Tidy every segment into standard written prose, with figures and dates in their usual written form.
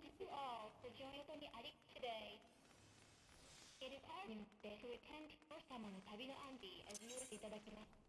Thank you all for joining us today. It is our duty to attend to 様の旅の安否を自由していただきます。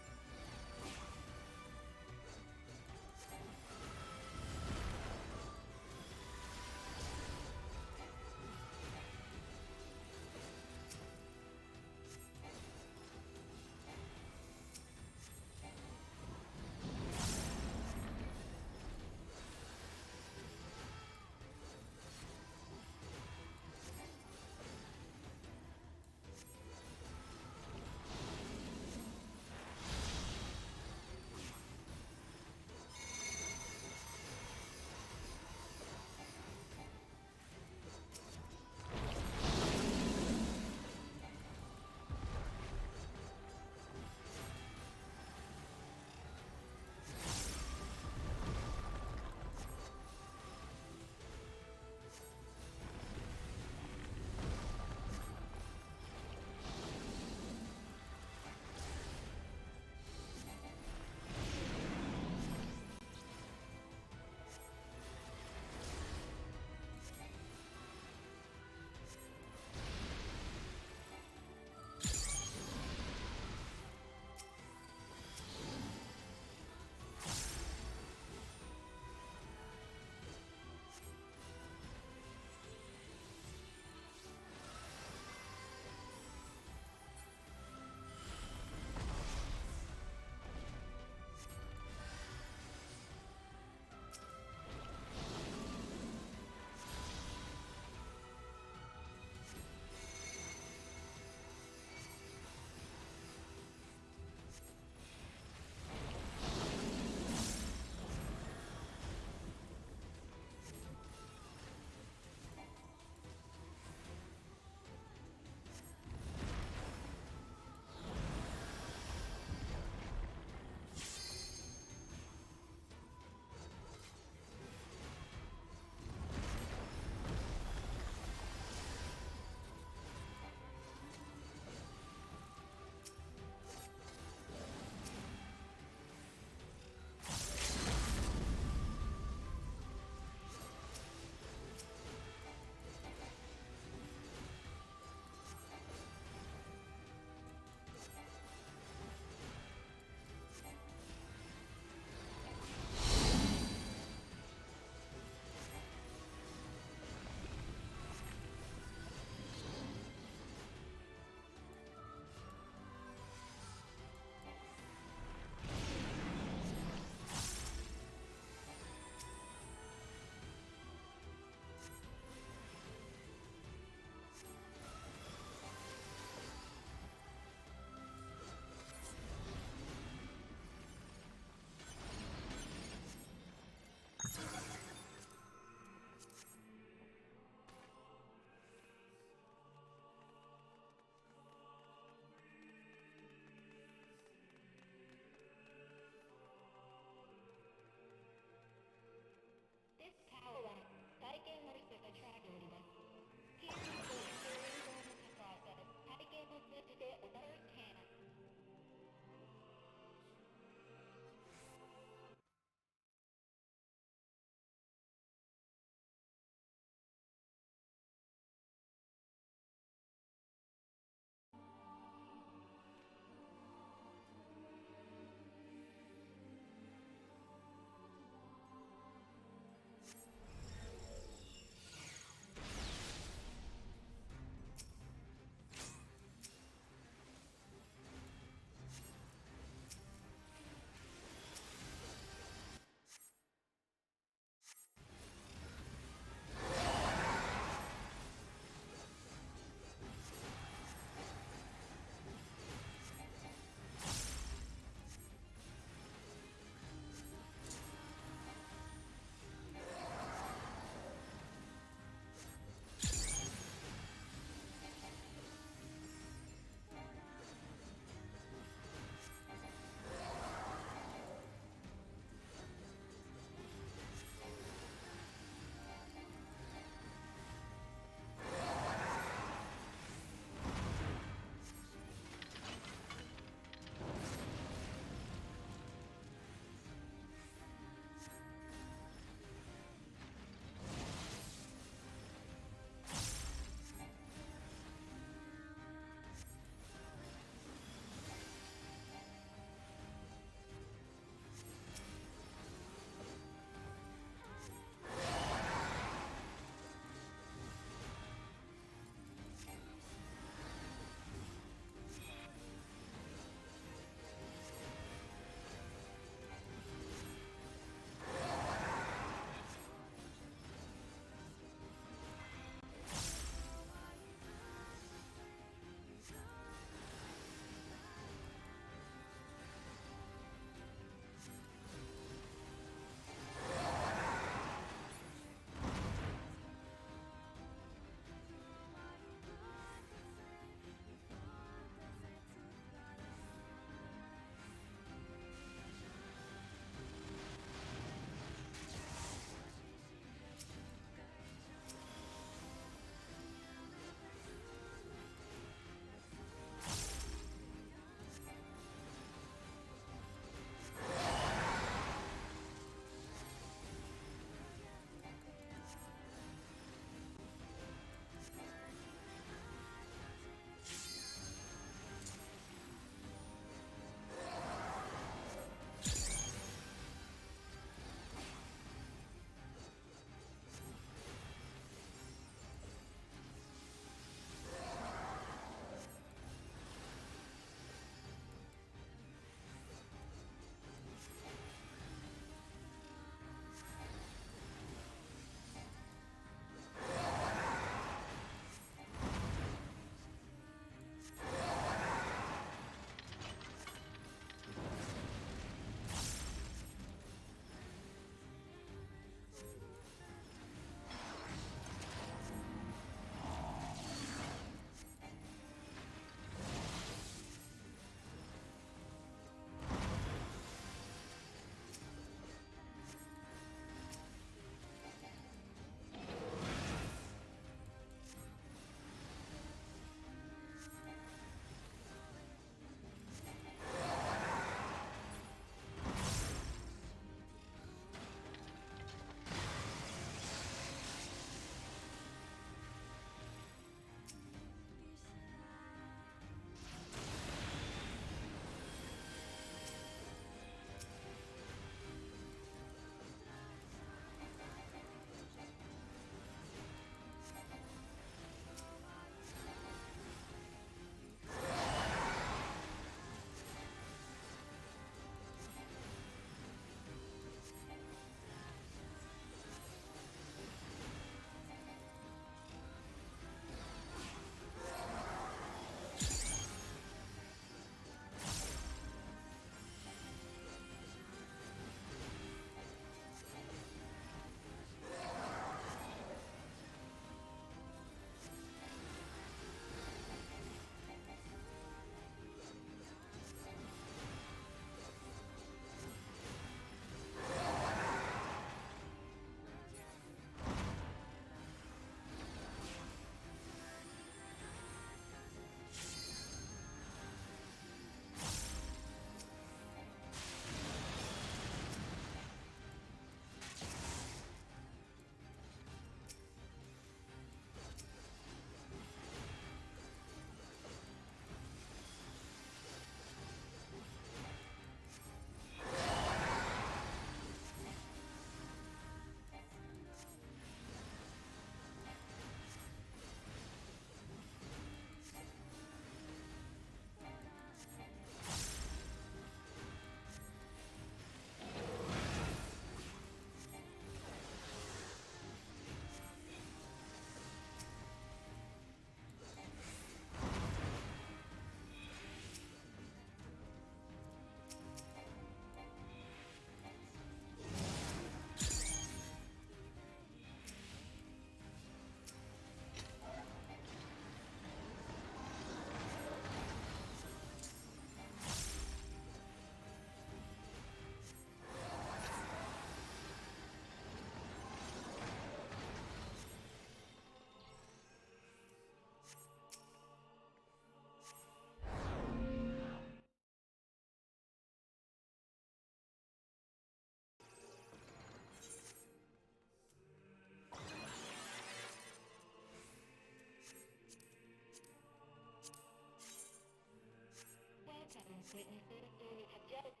witnesses 塔に立ち会うこ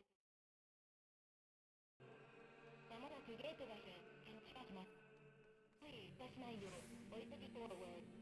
とまもなくゲートが開きます。Please press 9 を追いかけ forward.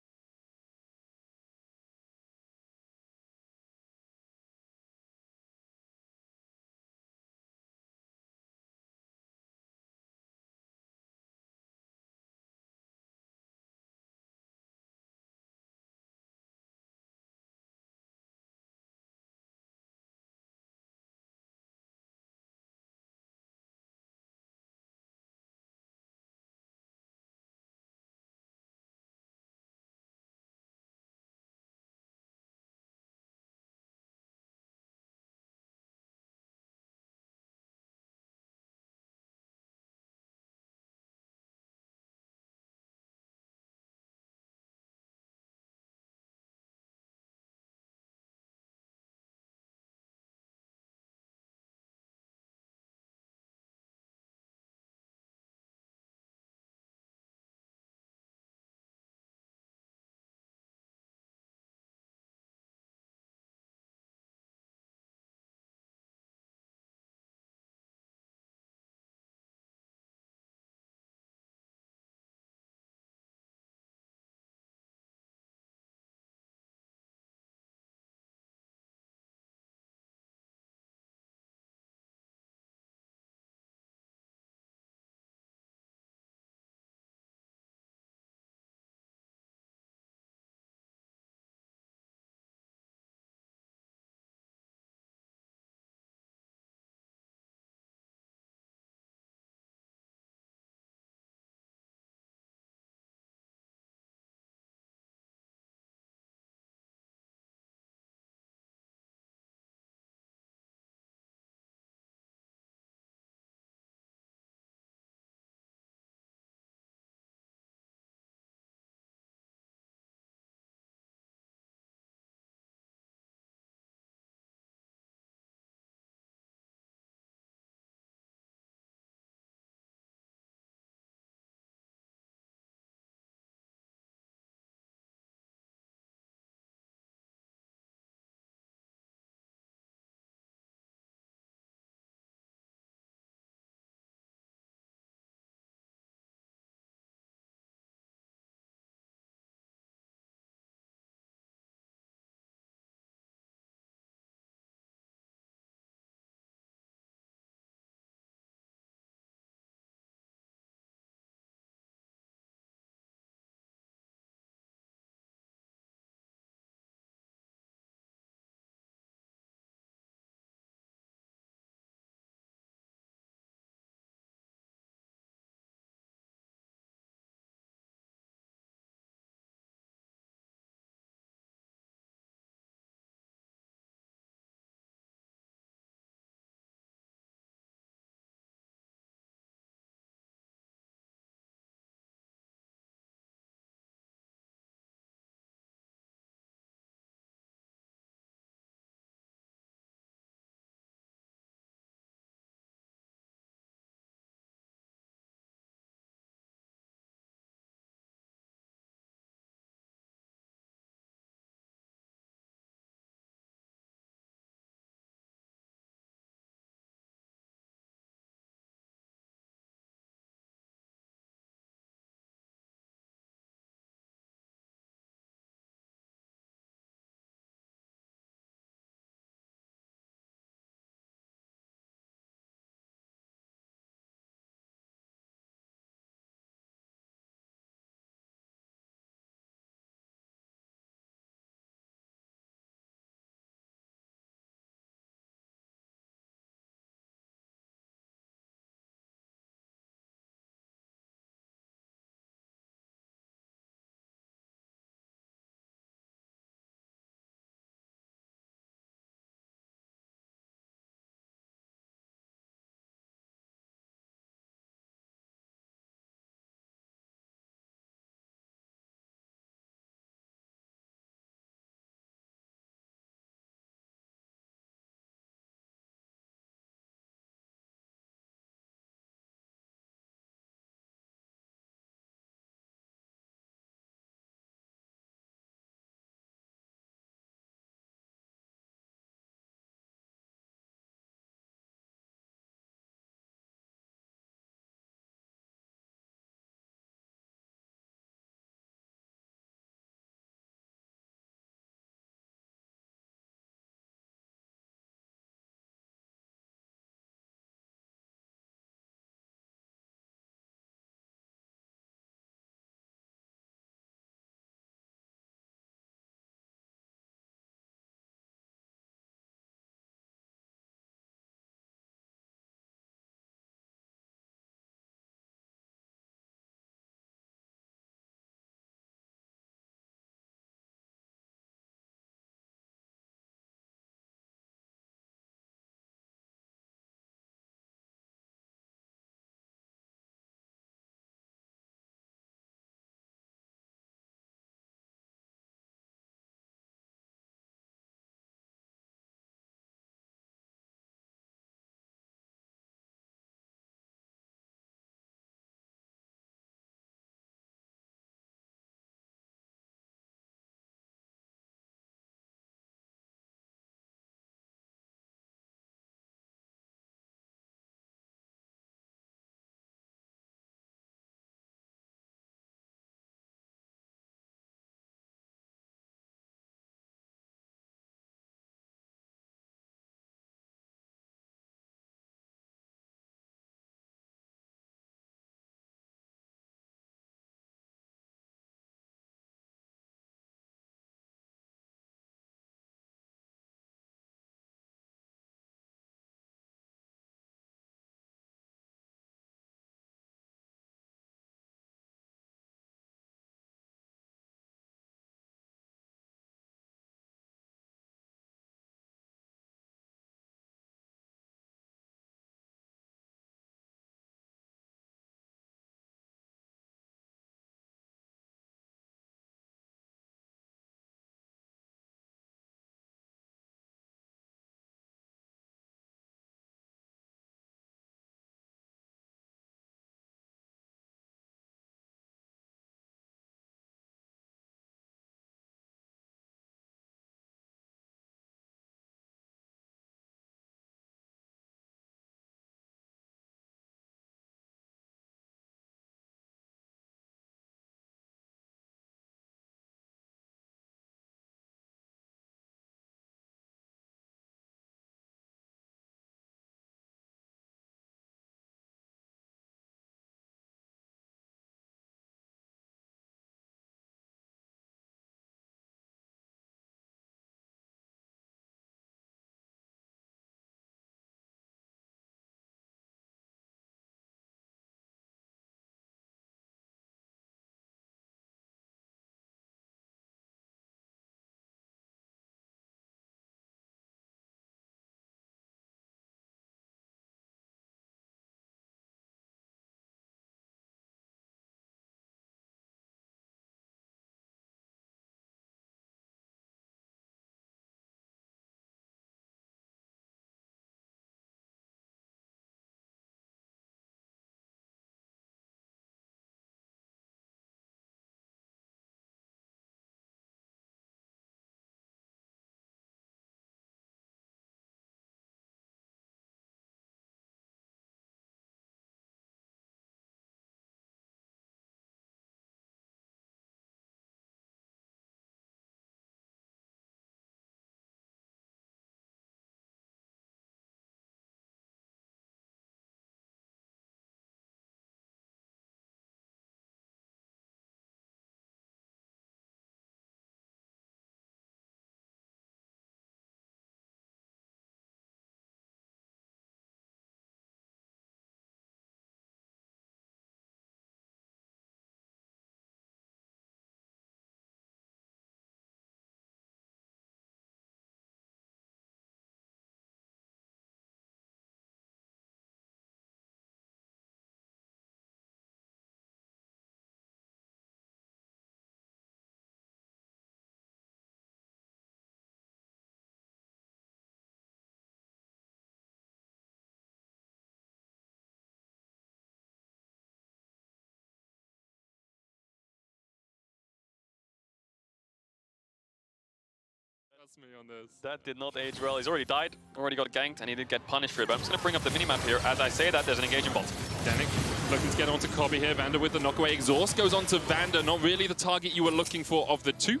Trust me on this. That did not age well. He's already died, already got ganked, and he did get punished for it. But I'm just going to bring up the minimap here. As I say that, there's an engaging bot. Danik looking to get onto Kobbe here. Vander with the knockaway exhaust goes on to Vander. Not really the target you were looking for of the two.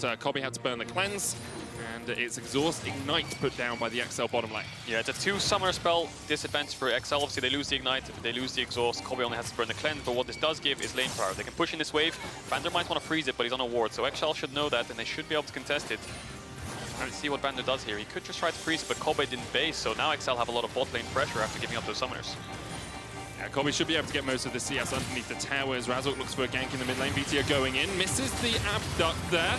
But Kobbe had to burn the cleanse. And it's Exhaust Ignite put down by the XL bottom lane. Yeah, it's a 2 summoner spell disadvantage for XL. Obviously, they lose the Ignite, they lose the Exhaust. Kobbe only has to burn the cleanse, but what this does give is lane power. They can push in this wave. Vander might want to freeze it, but he's on a ward, so XL should know that, and they should be able to contest it. Let's see what Vander does here. He could just try to freeze it, but Kobbe didn't base, so now XL have a lot of bot lane pressure after giving up those summoners. Yeah, Kobbe should be able to get most of the CS underneath the towers. Razork looks for a gank in the mid lane. VTO going in, misses the abduct there.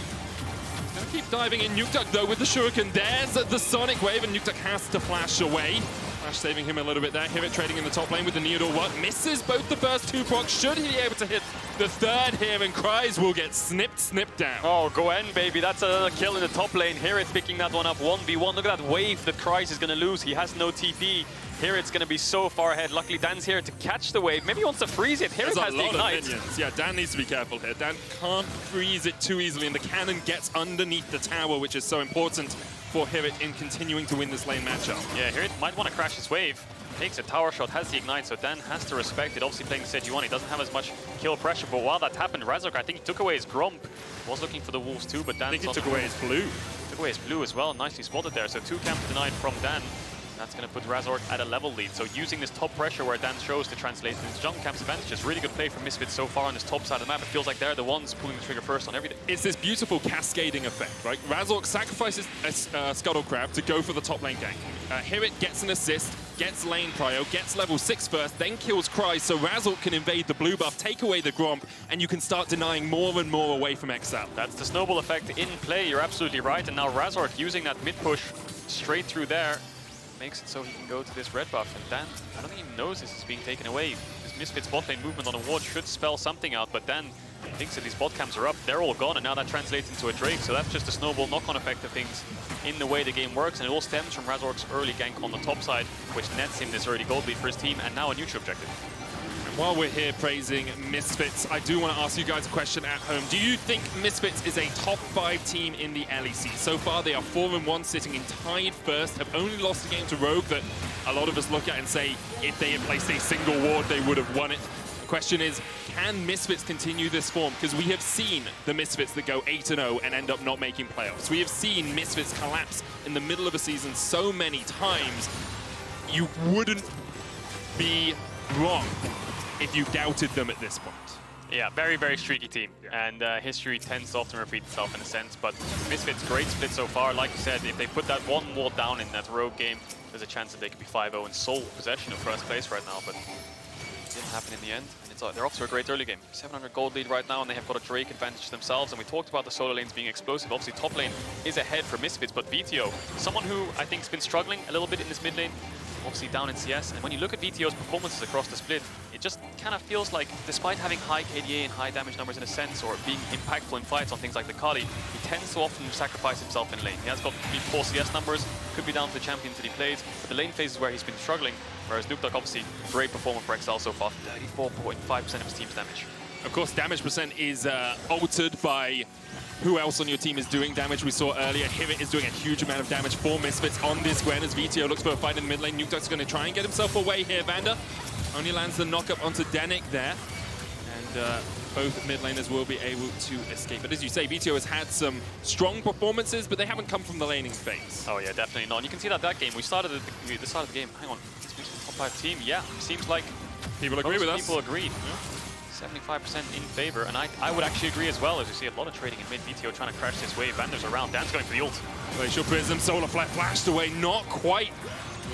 Gonna keep diving in. Nukeduck though with the Shuriken. There's the Sonic Wave, and Nukeduck has to flash away. Flash saving him a little bit there. Hivit trading in the top lane with the Neodor What. Misses both the first 2 procs. Should he be able to hit the third here, and Cries will get snipped down. Oh, Goen, baby. That's another kill in the top lane. Here it's picking that one up 1v1. Look at that wave that Cries is going to lose. He has no TP. Here it's going to be so far ahead. Luckily, Dan's here to catch the wave. Maybe he wants to freeze it. Here it has the Ignite. Yeah, Dan needs to be careful here. Dan can't freeze it too easily, and the cannon gets underneath the tower, which is so important for Hivit in continuing to win this lane matchup. Yeah, here it might want to crash this wave. Takes a tower shot, has the Ignite, so Dan has to respect it. Obviously playing Sejuani, he doesn't have as much kill pressure, but while that happened, Razork, I think he took away his Gromp. Was looking for the Wolves too, but Dan took away his blue. Took away his blue as well, nicely spotted there. So 2 camps denied from Dan. That's going to put Razork at a level lead. So using this top pressure where Dan shows to translate into jungle camp's advantages. Really good play from Misfits so far on this top side of the map. It feels like they're the ones pulling the trigger first on everything. It's this beautiful cascading effect, right? Razork sacrifices a Scuttle Crab to go for the top lane gank. Hivit gets an assist, gets lane prio, gets level 6 first, then kills Cries, so Razork can invade the blue buff, take away the Gromp, and you can start denying more and more away from XL. That's the snowball effect in play, you're absolutely right. And now Razork using that mid push straight through there makes it so he can go to this red buff. And Dan, I don't think he knows this is being taken away. This Misfits bot lane movement on a ward should spell something out, but Dan thinks that these bot camps are up, they're all gone, and now that translates into a Drake, so that's just a snowball knock-on effect of things in the way the game works, and it all stems from Razork's early gank on the top side, which nets him this early gold lead for his team, and now a neutral objective. And while we're here praising Misfits, I do want to ask you guys a question at home. Do you think Misfits is a top 5 team in the LEC? So far, they are 4-1, sitting in tied first, have only lost a game to Rogue that a lot of us look at and say, if they had placed a single ward, they would have won it. The question is, can Misfits continue this form? Because we have seen the Misfits that go 8-0 and end up not making playoffs. We have seen Misfits collapse in the middle of a season so many times. You wouldn't be wrong if you doubted them at this point. Yeah, very, very streaky team. And history tends to often repeat itself in a sense, but Misfits, great split so far. Like you said, if they put that one ward down in that Rogue game, there's a chance that they could be 5-0 in sole possession of first place right now, but it didn't happen in the end. And they're off to a great early game. 700 gold lead right now, and they have got a Drake advantage themselves. And we talked about the solo lanes being explosive. Obviously, top lane is ahead for Misfits, but VTO, someone who I think has been struggling a little bit in this mid lane, obviously down in CS. And when you look at VTO's performances across the split, it just kind of feels like, despite having high KDA and high damage numbers in a sense, or being impactful in fights on things like the Kali, he tends to often sacrifice himself in lane. He has got poor CS numbers, could be down to the champions that he plays, but the lane phase is where he's been struggling, whereas Nukeduck, obviously, great performer for XL so far, 34.5% of his team's damage. Of course, damage percent is altered by who else on your team is doing damage. We saw earlier, Hivit is doing a huge amount of damage for Misfits on this Gwen as VTO looks for a fight in the mid lane. Nukeduck's going to try and get himself away here. Vander only lands the knock-up onto Danik there. And both mid laners will be able to escape. But as you say, VTO has had some strong performances, but they haven't come from the laning phase. Oh yeah, definitely not. And you can see that game, we started at the start of the game. Hang on, is Misfits top 5 team? Yeah, seems like people agree with us. People agreed. Yeah. 75% in favor, and I would actually agree as well, as you see a lot of trading in mid. VTO trying to crash this wave. Vander's around, Dan's going for the ult. Glacial Prism, Solar Flare flashed away, not quite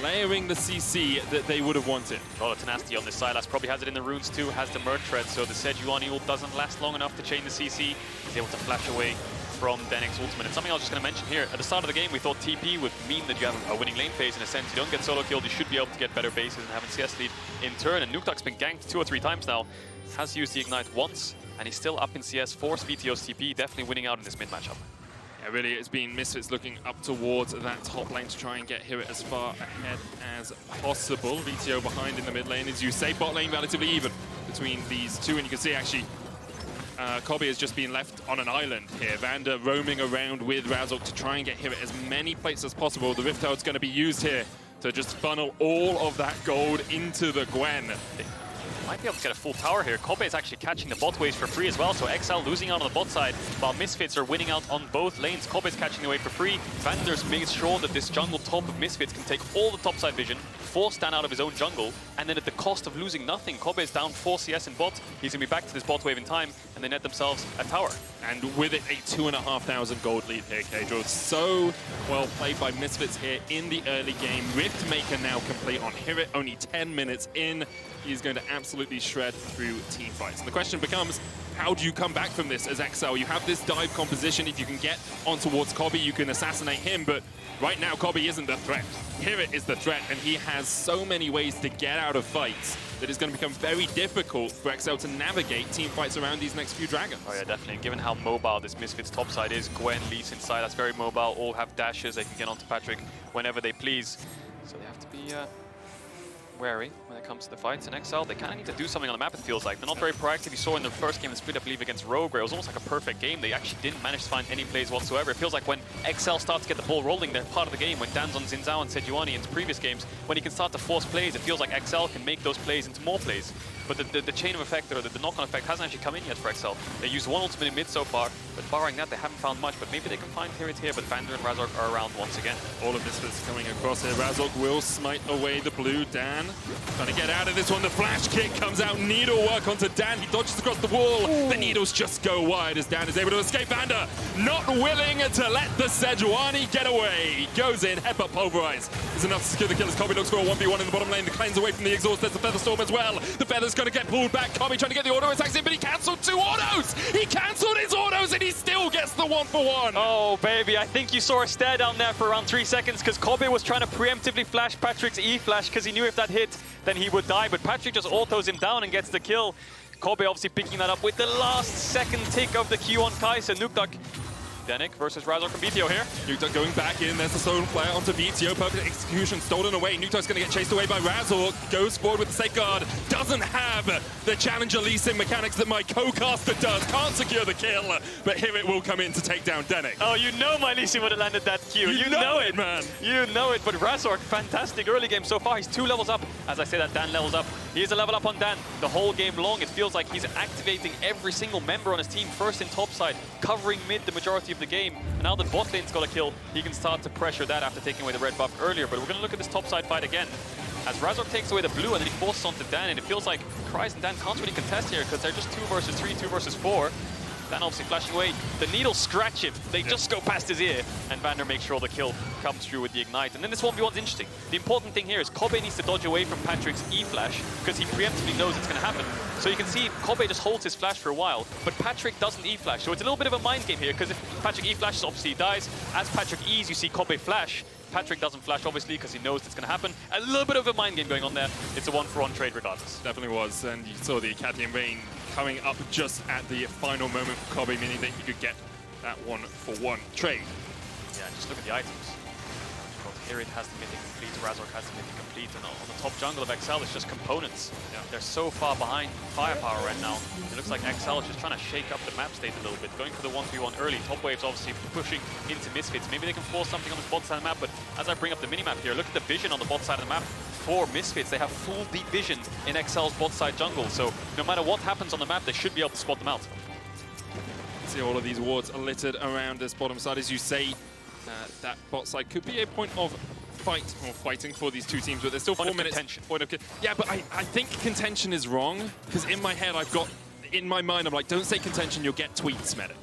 layering the CC that they would have wanted. A lot of tenacity on this Sylas, probably has it in the runes too, has the Merc Tread, so the Sejuani ult doesn't last long enough to chain the CC. He's able to flash away from Danik's ultimate. And something I was just going to mention here, at the start of the game we thought TP would mean that you have a winning lane phase in a sense. You don't get solo killed, you should be able to get better bases and have a CS lead in turn. And Nukeduck's been ganked 2 or 3 times now, has used the Ignite once, and he's still up in CS, forced VTO's TP, definitely winning out in this mid matchup. Yeah, really, it's been Misfits looking up towards that top lane to try and get Hivit as far ahead as possible. VTO behind in the mid lane, as you say, bot lane relatively even between these two, and you can see actually Kobe has just been left on an island here. Vander roaming around with Razork to try and get here at as many places as possible. The Rift Herald's going to be used here to just funnel all of that gold into the Gwen. Might be able to get a full tower here. Kobe is actually catching the bot waves for free as well, so XL losing out on the bot side, while Misfits are winning out on both lanes. Kobe is catching the wave for free. Vander's made sure that this jungle top of Misfits can take all the topside vision, force Dan out of his own jungle, and then at the cost of losing nothing, Kobe is down 4 CS in bot. He's going to be back to this bot wave in time, and they net themselves a tower. And with it, a 2,500 gold lead here, Kdro. So well played by Misfits here in the early game. Rift Maker now complete on Hirit, only 10 minutes in. He's going to absolutely shred through team fights. And the question becomes, how do you come back from this as XL? You have this dive composition. If you can get on towards Kobe, you can assassinate him. But right now, Kobe isn't the threat. Hirit is the threat, and he has so many ways to get out of fights that it's going to become very difficult for XL to navigate team fights around these next few dragons. Oh yeah, definitely. And given how mobile this Misfits topside is, Gwen, Lee inside, that's very mobile. All have dashes. They can get onto Patrick whenever they please. So they have to be wary when it comes to the fights. And XL, they kind of need to do something on the map, it feels like. They're not very proactive. You saw in the first game in Split, I believe, against Rogue, where it was almost like a perfect game. They actually didn't manage to find any plays whatsoever. It feels like when XL starts to get the ball rolling, they're part of the game. When Dan's on Xin Zhao and Sejuani in previous games, when he can start to force plays, it feels like XL can make those plays into more plays. But the chain of effect, or the knock-on effect, hasn't actually come in yet for XL. They used one ultimate in mid so far, but barring that, they haven't found much. But maybe they can find Hirit here, but Vander and Razork are around once again. All of Misfits coming across here. Razork will smite away the blue. Dan trying to get out of this one. The flash kick comes out. Needlework onto Dan. He dodges across the wall. Ooh. The needles just go wide as Dan is able to escape. Vander not willing to let the Sejuani get away. He goes in. Headbutt pulverize is enough to secure the kills. Kobe looks for a 1v1 in the bottom lane. The cleanse away from the exhaust. There's the Feather Storm as well. The Feather's going to get pulled back. Kobe trying to get the auto attacks in, but he cancelled 2 autos. He cancelled his autos and he still gets the 1-for-1. Oh, baby. I think you saw a stare down there for around 3 seconds because Kobe was trying to preemptively flash Patrick's E-flash because he knew if that hit, then he would die. But Patrick just autos him down and gets the kill. Kobe obviously picking that up with the last second tick of the Q on Kai'Sa. Nukeduck. Denik versus Razork and Vito here. Nukeduck going back in. There's the Stolen Flare onto Vito. Perfect execution. Stolen away. Nukeduck's going to get chased away by Razork. Goes forward with the Safeguard. Doesn't have the Challenger Lee Sin mechanics that my co-caster does. Can't secure the kill. But here it will come in to take down Denik. Oh, you know my Lee Sin would have landed that Q. You know it, man. You know it. But Razork, fantastic early game so far. He's 2 levels up. As I say that, Dan levels up. He is a level up on Dan the whole game long. It feels like he's activating every single member on his team. First in topside, covering mid the majority of the game. And now that bot lane's got a kill, he can start to pressure that after taking away the red buff earlier. But we're going to look at this topside fight again. As Razork takes away the blue and then he forces onto Dan, and it feels like Kryze and Dan can't really contest here because they're just 2 versus 3, 2 versus 4. Dan obviously flashing away. The needles scratch him. They just go past his ear. And Vander makes sure the kill comes through with the Ignite. And then this 1v1's interesting. The important thing here is Kobe needs to dodge away from Patrick's E-flash because he preemptively knows it's going to happen. So you can see Kobe just holds his flash for a while, but Patrick doesn't E-flash. So it's a little bit of a mind game here because if Patrick E-flashes, obviously he dies. As Patrick E's, you see Kobe flash. Patrick doesn't flash, obviously, because he knows it's going to happen. A little bit of a mind game going on there. It's a 1-for-1 trade regardless. Definitely was, and you saw the Academy Rain coming up just at the final moment for Kobe, meaning that he could get that 1-for-1 trade. Yeah, just look at the items. Hirit has the mythic complete, Razork has the mythic complete, and on the top jungle of XL, it's just components. Yeah. They're so far behind firepower right now. It looks like XL is just trying to shake up the map state a little bit, going for the 1v1 early. Top wave's obviously pushing into Misfits. Maybe they can force something on this bot side of the map, but as I bring up the minimap here, look at the vision on the bot side of the map. For Misfits, they have full deep vision in XL's bot side jungle, so no matter what happens on the map, they should be able to spot them out. See all of these wards are littered around this bottom side, as you say. That bot side could be a point of fight or fighting for these two teams, but there's still 4 minutes. Yeah, but I think contention is wrong, because in my head I've got, in my mind I'm like, don't say contention, you'll get tweets, Medic.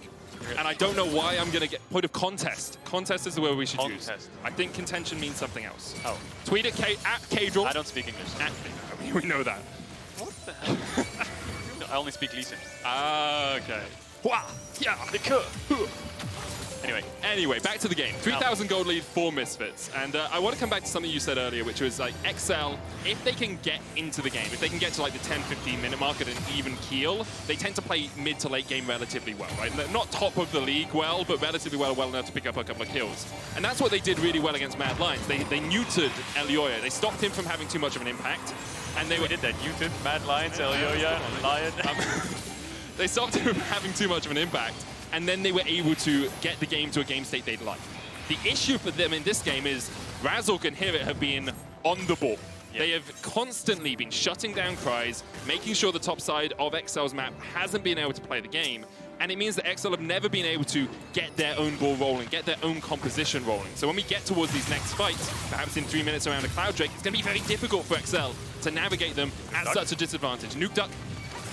And I don't know why I'm going to get point of contest. Contest is the word we should use. I think contention means something else. Oh. Tweet at Kdro. I don't speak English. We know that. What the hell? No, I only speak Lee Sin. Ah, okay. Yeah. Anyway, back to the game. 3,000 gold lead for Misfits. And I want to come back to something you said earlier, which was like XL, if they can get into the game, if they can get to like the 10-15 minute mark at an even keel, they tend to play mid to late game relatively well, right? They're not top of the league well, but relatively well enough to pick up a couple of kills. And that's what they did really well against Mad Lions. They neutered Elyoya. They stopped him from having too much of an impact. And they did that. Neutered, Mad Lions, Elyoya, Lion. They stopped having too much of an impact, and then they were able to get the game to a game state they'd like. The issue for them in this game is Razork and Hirit have been on the ball. Yeah. They have constantly been shutting down Cries, making sure the top side of Excel's map hasn't been able to play the game. And it means that Excel have never been able to get their own ball rolling, get their own composition rolling. So when we get towards these next fights, perhaps in 3 minutes around a Cloud Drake, it's going to be very difficult for Excel to navigate them at such a disadvantage. Nukeduck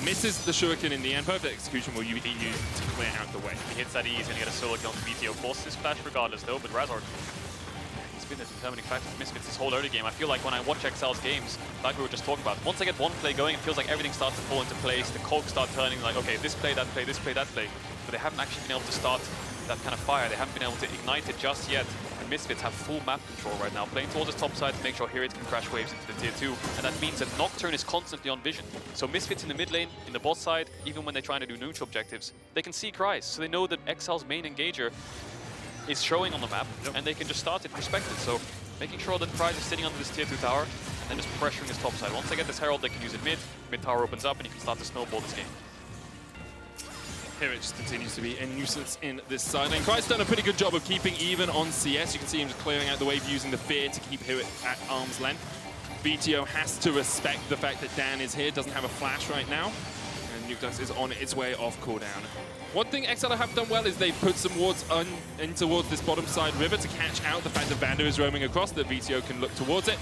misses the Shuriken in the end. Perfect execution will be used to clear out the way. He hits that E, he's going to get a solo kill on BTO. Forces his flash regardless though, but Razork, he's been the determining factor for Misfits this whole early game. I feel like when I watch Excel's games, like we were just talking about, once I get one play going, it feels like everything starts to fall into place. The cogs start turning like, okay, this play, that play, this play, that play. But they haven't actually been able to start that kind of fire. They haven't been able to ignite it just yet. And Misfits have full map control right now, playing towards the top side to make sure Hirit can crash waves into the tier 2. And that means that Nocturne is constantly on vision. So Misfits in the mid lane, in the bot side, even when they're trying to do neutral objectives, they can see Cries. So they know that Excel's main engager is showing on the map, and they can just start it respected. So making sure that Cries is sitting under this tier 2 tower, and then just pressuring his top side. Once they get this Herald, they can use it mid. Mid tower opens up, and you can start to snowball this game. Hirit just continues to be a nuisance in this side lane. Cries done a pretty good job of keeping even on CS. You can see him just clearing out the wave using the fear to keep Hirit at arm's length. BTO has to respect the fact that Dan is here, doesn't have a flash right now. And Nukeduck is on its way off cooldown. One thing XL have done well is they've put some wards in towards this bottom side river to catch out the fact that Vander is roaming across, that BTO can look towards it.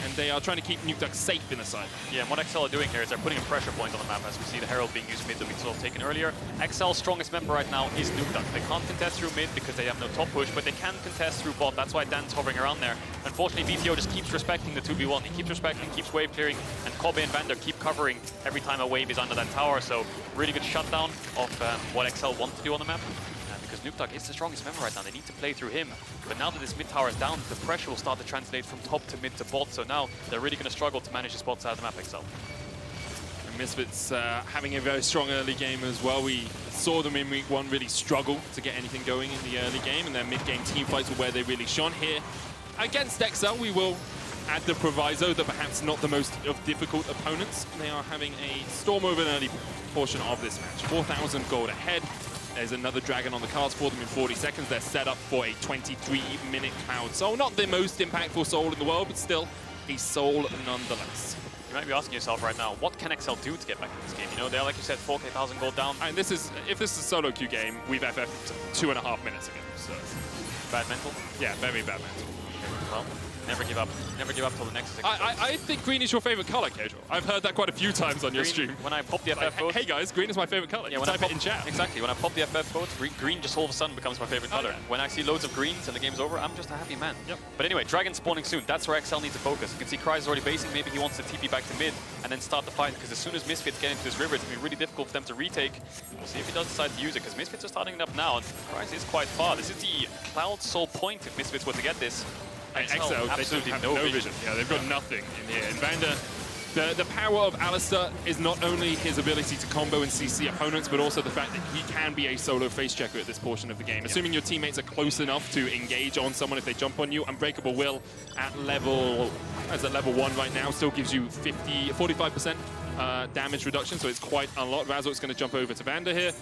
And they are trying to keep Nukeduck safe in the side. Yeah, and what XL are doing here is they're putting a pressure point on the map, as we see the Herald being used mid that we saw taken earlier. XL's strongest member right now is Nukeduck. They can't contest through mid because they have no top push, but they can contest through bot. That's why Dan's hovering around there. Unfortunately, BTO just keeps respecting the 2v1. He keeps respecting, keeps wave clearing, and Kobe and Vander keep covering every time a wave is under that tower. So really good shutdown of what XL want to do on the map. Because Nukeduck is the strongest member right now. They need to play through him. But now that this mid tower is down, the pressure will start to translate from top to mid to bot. So now they're really going to struggle to manage this bot side of the map, XL. And Misfits having a very strong early game as well. We saw them in week 1 really struggle to get anything going in the early game, and their mid-game team fights were where they really shone. Here, against XL, we will add the proviso that perhaps not the most difficult opponents. They are having a storm over an early portion of this match. 4,000 gold ahead. There's another Dragon on the cards for them in 40 seconds. They're set up for a 23-minute Cloud Soul. Not the most impactful soul in the world, but still a soul nonetheless. You might be asking yourself right now, what can XL do to get back in this game? You know, they're, like you said, 4,000 gold down. And this is, if this is a solo queue game, we've FF'd 2.5 minutes ago. So Bad mental? yeah, very bad mental. Well, never give up. Never give up till the next 6 I think green is your favorite color, Casual. I've heard that quite a few times on your Green, stream. when I pop the FF Like, vote, hey guys, green is my favorite color. yeah, when Type I it in chat. Exactly, when I pop the FF vote, green just all of a sudden becomes my favorite color. yeah. When I see loads of greens and the game's over, I'm just a happy man. Yep. But anyway, Dragon spawning soon. That's where XL needs to focus. You can see Cries is already basing. Maybe he wants to TP back to mid and then start the fight, because as soon as Misfits get into this river, it's going to be really difficult for them to retake. We'll see if he does decide to use it, because Misfits are starting it up now, and Cries is quite far. This is the Cloud Soul point if Misfits were to get this. XL, they just absolutely have no no vision. vision. Yeah, they've got nothing in here. And Vander, the power of Alistar is not only his ability to combo and CC opponents, but also the fact that he can be a solo face checker at this portion of the game. Assuming your teammates are close enough to engage on someone if they jump on you, Unbreakable Will at level 1 right now still gives you 45% damage reduction, so it's quite a lot. Razork's going to jump over to Vander here.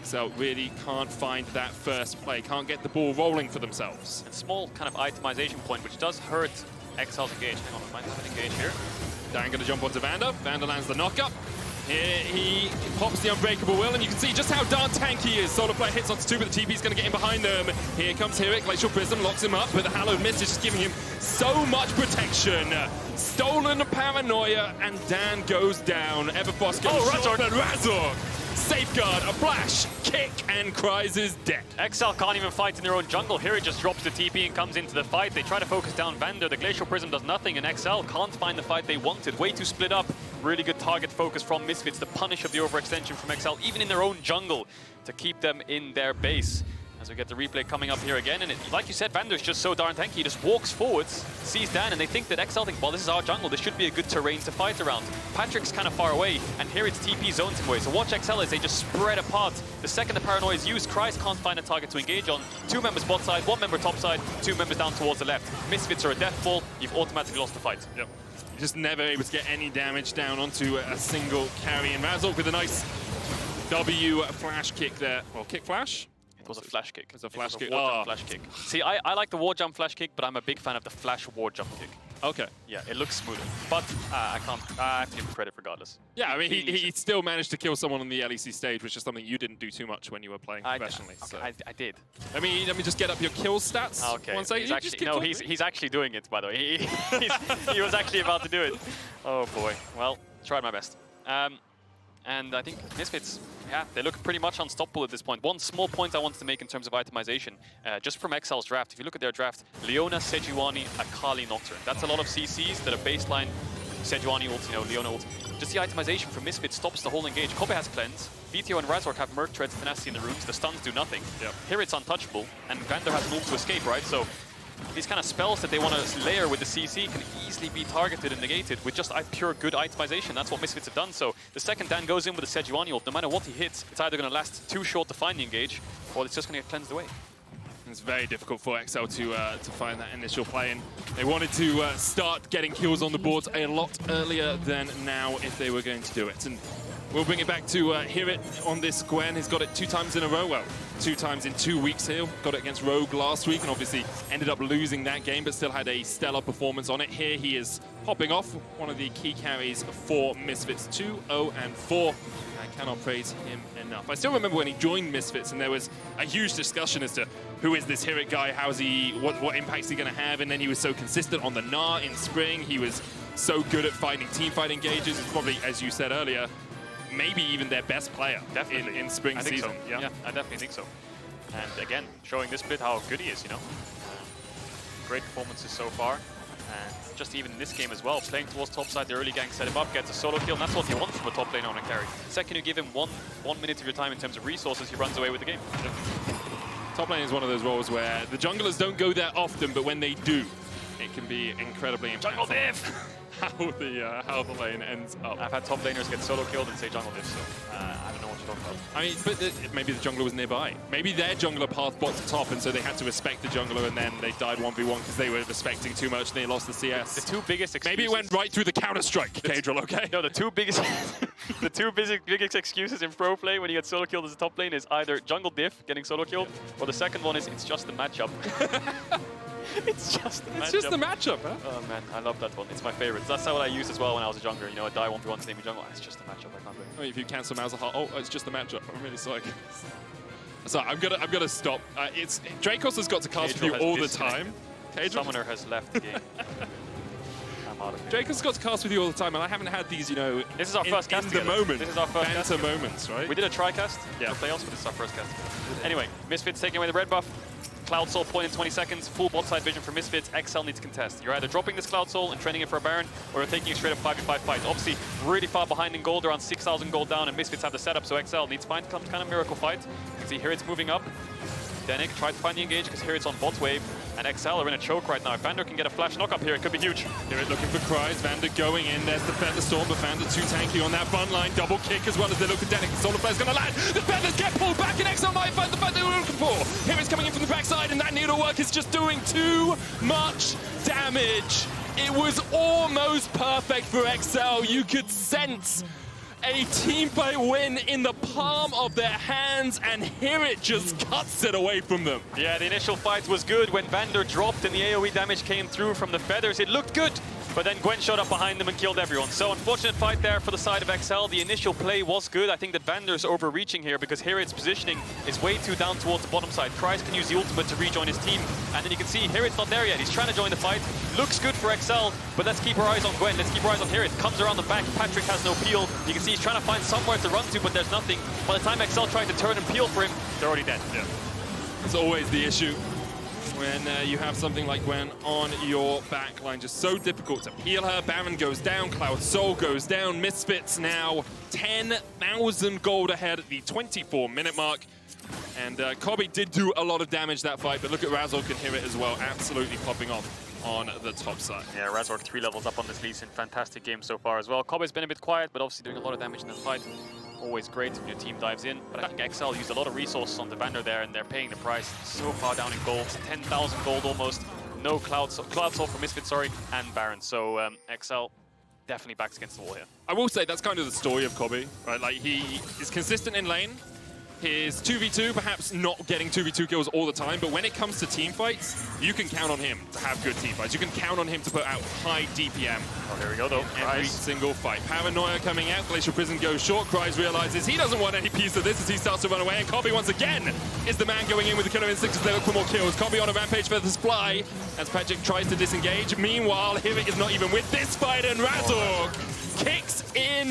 XL really can't find that first play, can't get the ball rolling for themselves. A small kind of itemization point, which does hurt XL's engage. Hang on, I might have an engage here. Dan going to jump onto Vander. Vander lands the knockup. Here he pops the Unbreakable Will, and you can see just how darn tanky he is. Solar Flare hits onto 2, but the TP's going to get in behind them. Here comes Hirit. Glacial Prism locks him up, but the Hallowed Mist is just giving him so much protection. Stolen Paranoia, and Dan goes down. Everfoss gets shot, but Razork. Safeguard, a flash, kick, and Cries is dead. XL can't even fight in their own jungle. Here it just drops the TP and comes into the fight. They try to focus down Vander. The Glacial Prism does nothing, and XL can't find the fight they wanted. Way too split up. Really good target focus from Misfits. The punish of the overextension from XL, even in their own jungle, to keep them in their base. As we get the replay coming up here again, and like you said, Vander's just so darn tanky. He just walks forwards, sees Dan, and they think that XL think, well, this is our jungle. This should be a good terrain to fight around. Patrick's kind of far away, and here it's TP zones him away. So watch XL as they just spread apart. The second the Paranoia is used, Cries can't find a target to engage on. 2 members bot side, 1 member top side, 2 members down towards the left. Misfits are a death ball. You've automatically lost the fight. Yep. Just never able to get any damage down onto a single carry. And Razork with a nice W flash kick there. Well, kick flash? It was a flash kick. It's a flash kick. War Oh. jump flash kick. See, I like the war jump flash kick, but I'm a big fan of the flash war jump kick. Okay. Yeah, it looks smoother. But I have to give him credit regardless. Yeah, I mean, he still managed to kill someone on the LEC stage, which is something you didn't do too much when you were playing professionally. So. I did. Let me just get up your kill stats. Okay. One second. He's You actually, just keep no, talking. he's actually doing it, by the way. He was actually about to do it. Oh boy. Well, tried my best. And I think Misfits, yeah, they look pretty much unstoppable at this point. One small point I wanted to make in terms of itemization, just from XL's draft, if you look at their draft, Leona, Sejuani, Akali, Nocturne. That's a lot of CCs that are baseline Sejuani ult, Leona ult. Just the itemization from Misfits stops the whole engage. Kobe has Cleanse, BTO and Razork have Merc Treads, Tenacity in the runes, the stuns do nothing. Yep. Here it's untouchable, and Vander has an ult to escape, right? So these kind of spells that they want to layer with the CC can easily be targeted and negated with just pure good itemization. That's what Misfits have done. So the second Dan goes in with the Sejuani ult, no matter what he hits, it's either going to last too short to find the engage, or it's just going to get cleansed away. It's very difficult for XL to find that initial play in. They wanted to start getting kills on the boards a lot earlier than now if they were going to do it. And we'll bring it back to Hirit on this Gwen. He's got it 2 times in a row. Well, 2 times in 2 weeks here. Got it against Rogue last week and obviously ended up losing that game, but still had a stellar performance on it. Here he is popping off one of the key carries for Misfits, 2-0-4. I cannot praise him enough. I still remember when he joined Misfits and there was a huge discussion as to who is this Hirit guy, how's he, what impact's he going to have, and then he was so consistent on the Gnar in spring. He was so good at fighting teamfight engages. It's probably, as you said earlier, maybe even their best player in spring season. So. Yeah, I definitely think so. And again, showing this bit how good he is, Great performances so far. And just even in this game as well, playing towards top side, the early gang set him up, gets a solo kill, and that's what you want from a top laner on a carry. Second you give him one minute of your time in terms of resources, he runs away with the game. Top lane is one of those roles where the junglers don't go there often, but when they do, it can be incredibly impactful. Jungle diff! how the lane ends up. I've had top laners get solo killed and say jungle diff, so I don't know what you're talking about. I mean, but maybe the jungler was nearby. Maybe their jungler path bot to top, and so they had to respect the jungler, and then they died 1v1 because they were respecting too much, and they lost the CS. The two biggest excuses... Maybe it went right through the Counter-Strike, Kadril, okay? No, the two biggest biggest excuses in pro play when you get solo killed as a top lane is either jungle diff, getting solo killed, or the second one is it's just the matchup. It's just the matchup. It's just the matchup, huh? Oh man, I love that one. It's my favorite. That's what I used as well when I was a jungler. I die 1v1 to name me jungle. It's just the matchup. I can't do it. I mean, if you cancel Malzahar, oh, it's just the matchup. I'm really sorry. Sorry, I'm gonna stop. It's Dracos has got to cast with you all the time. Summoner has left the game. I'm out of here. Dracos got to cast with you all the time, and I haven't had these, This is our first cast in the together. moment. This is our first cast banter together. moments, right? We did a tri-cast Yeah. for playoffs, but this is our first cast. Anyway, Misfits taking away the red buff. Cloud Soul point in 20 seconds, full bot side vision for Misfits. XL needs to contest. You're either dropping this Cloud Soul and training it for a Baron, or you're taking a straight up 5v5 fight. Obviously, really far behind in gold, around 6,000 gold down, and Misfits have the setup, so XL needs to find some kind of miracle fight. You can see here it's moving up. Denik tried to find the engage because here it's on bot wave, and XL are in a choke right now. If Vander can get a flash knock up here, it could be huge. Here it looking for cries. Vander going in. There's the Feather Storm, but Vander too tanky on that front line. Double kick as well as they look at Denik. The Solar Flare's going to land. The Feathers get pulled back, and XL might find the fight they were looking for. Here it's coming in from the backside, and that needlework is just doing too much damage. It was almost perfect for XL. You could sense a team fight win in the palm of their hands, and here it just cuts it away from them. Yeah, the initial fight was good. When Vander dropped and the AoE damage came through from the feathers, it looked good. But then Gwen showed up behind them and killed everyone. So unfortunate fight there for the side of XL. The initial play was good. I think that Vander's overreaching here because here its positioning is way too down towards the bottom side. Kryze can use the ultimate to rejoin his team. And then you can see here it's not there yet. He's trying to join the fight. Looks good for XL, but let's keep our eyes on Gwen. Let's keep our eyes on here. It comes around the back. Patrick has no peel. You can see he's trying to find somewhere to run to, but there's nothing. By the time XL tried to turn and peel for him, they're already dead. Yeah. It's always the issue when you have something like Gwen on your back line. Just so difficult to peel her. Baron goes down, Cloud Soul goes down. Misfits now 10,000 gold ahead at the 24-minute mark. And Kobe did do a lot of damage that fight, but look at Razork and hear it as well, absolutely popping off on the top side. Yeah, Razork 3 levels up on this Lee Sin. Fantastic game so far as well. Kobe's been a bit quiet, but obviously doing a lot of damage in that fight. Always great when your team dives in. But I think XL used a lot of resources on the Vander there, and they're paying the price. So far down in gold, 10,000 gold almost. No Cloud Soul for Misfits, sorry, and Baron. So XL definitely backs against the wall here. I will say that's kind of the story of Kobbe, right? Like, he is consistent in lane. His 2v2, perhaps not getting 2v2 kills all the time, but when it comes to team fights, you can count on him to have good team fights. You can count on him to put out high DPM. Oh, here we go, though. Every single fight. Paranoia coming out, Glacial Prison goes short, Cries realizes he doesn't want any piece of this as he starts to run away, and Kobbe once again is the man going in with the killer instincts as they look for more kills. Kobbe on a rampage for the supply as Patrick tries to disengage. Meanwhile, Hivit is not even with this fight, and Razork kicks in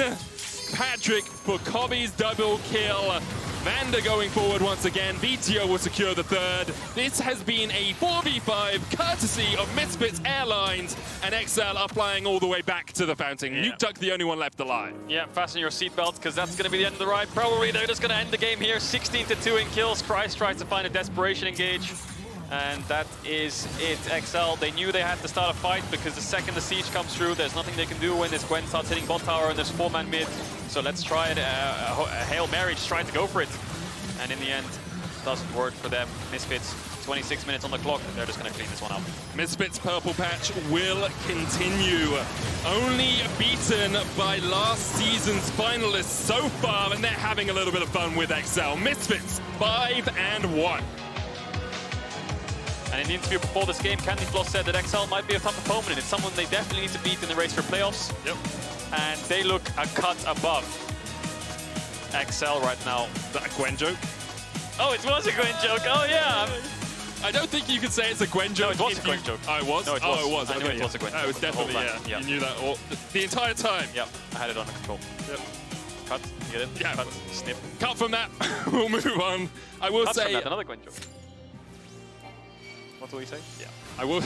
Patrick for Kobbe's double kill. Vander going forward once again. BTO will secure the third. This has been a 4v5 courtesy of Misfits Airlines, and XL are flying all the way back to the fountain. Yeah. Nukeduck the only one left alive. Yeah, fasten your seatbelts, because that's going to be the end of the ride. Probably they're just going to end the game here. 16-2 in kills. Christ tries to find a desperation engage. And that is it. XL, they knew they had to start a fight, because the second the siege comes through, there's nothing they can do when this Gwen starts hitting bot tower and there's 4-man mid. So let's try it. A Hail Mary, just trying to go for it. And in the end, doesn't work for them. Misfits, 26 minutes on the clock. They're just going to clean this one up. Misfits Purple Patch will continue. Only beaten by last season's finalists so far, and they're having a little bit of fun with XL. Misfits 5-1. And in the interview before this game, Candyfloss said that XL might be a tough opponent. It's someone they definitely need to beat in the race for playoffs. Yep. And they look a cut above XL right now. Is that a Gwen joke? Oh, it was a Gwen joke. Oh, yeah. I don't think you could say it's a Gwen joke. No, it was a Gwen joke. Oh, it was? No, it was. Oh, it was. I knew Okay, it was a Gwen joke. It was definitely, the whole time. yeah. Yeah. You knew that all, the entire time. Yep, I had it under control. Yep. Cut, you get it? Yeah. Cut, snip. Cut from that. We'll move on. I will Cut from say... that, another Gwen joke. What will you say? Yeah. I will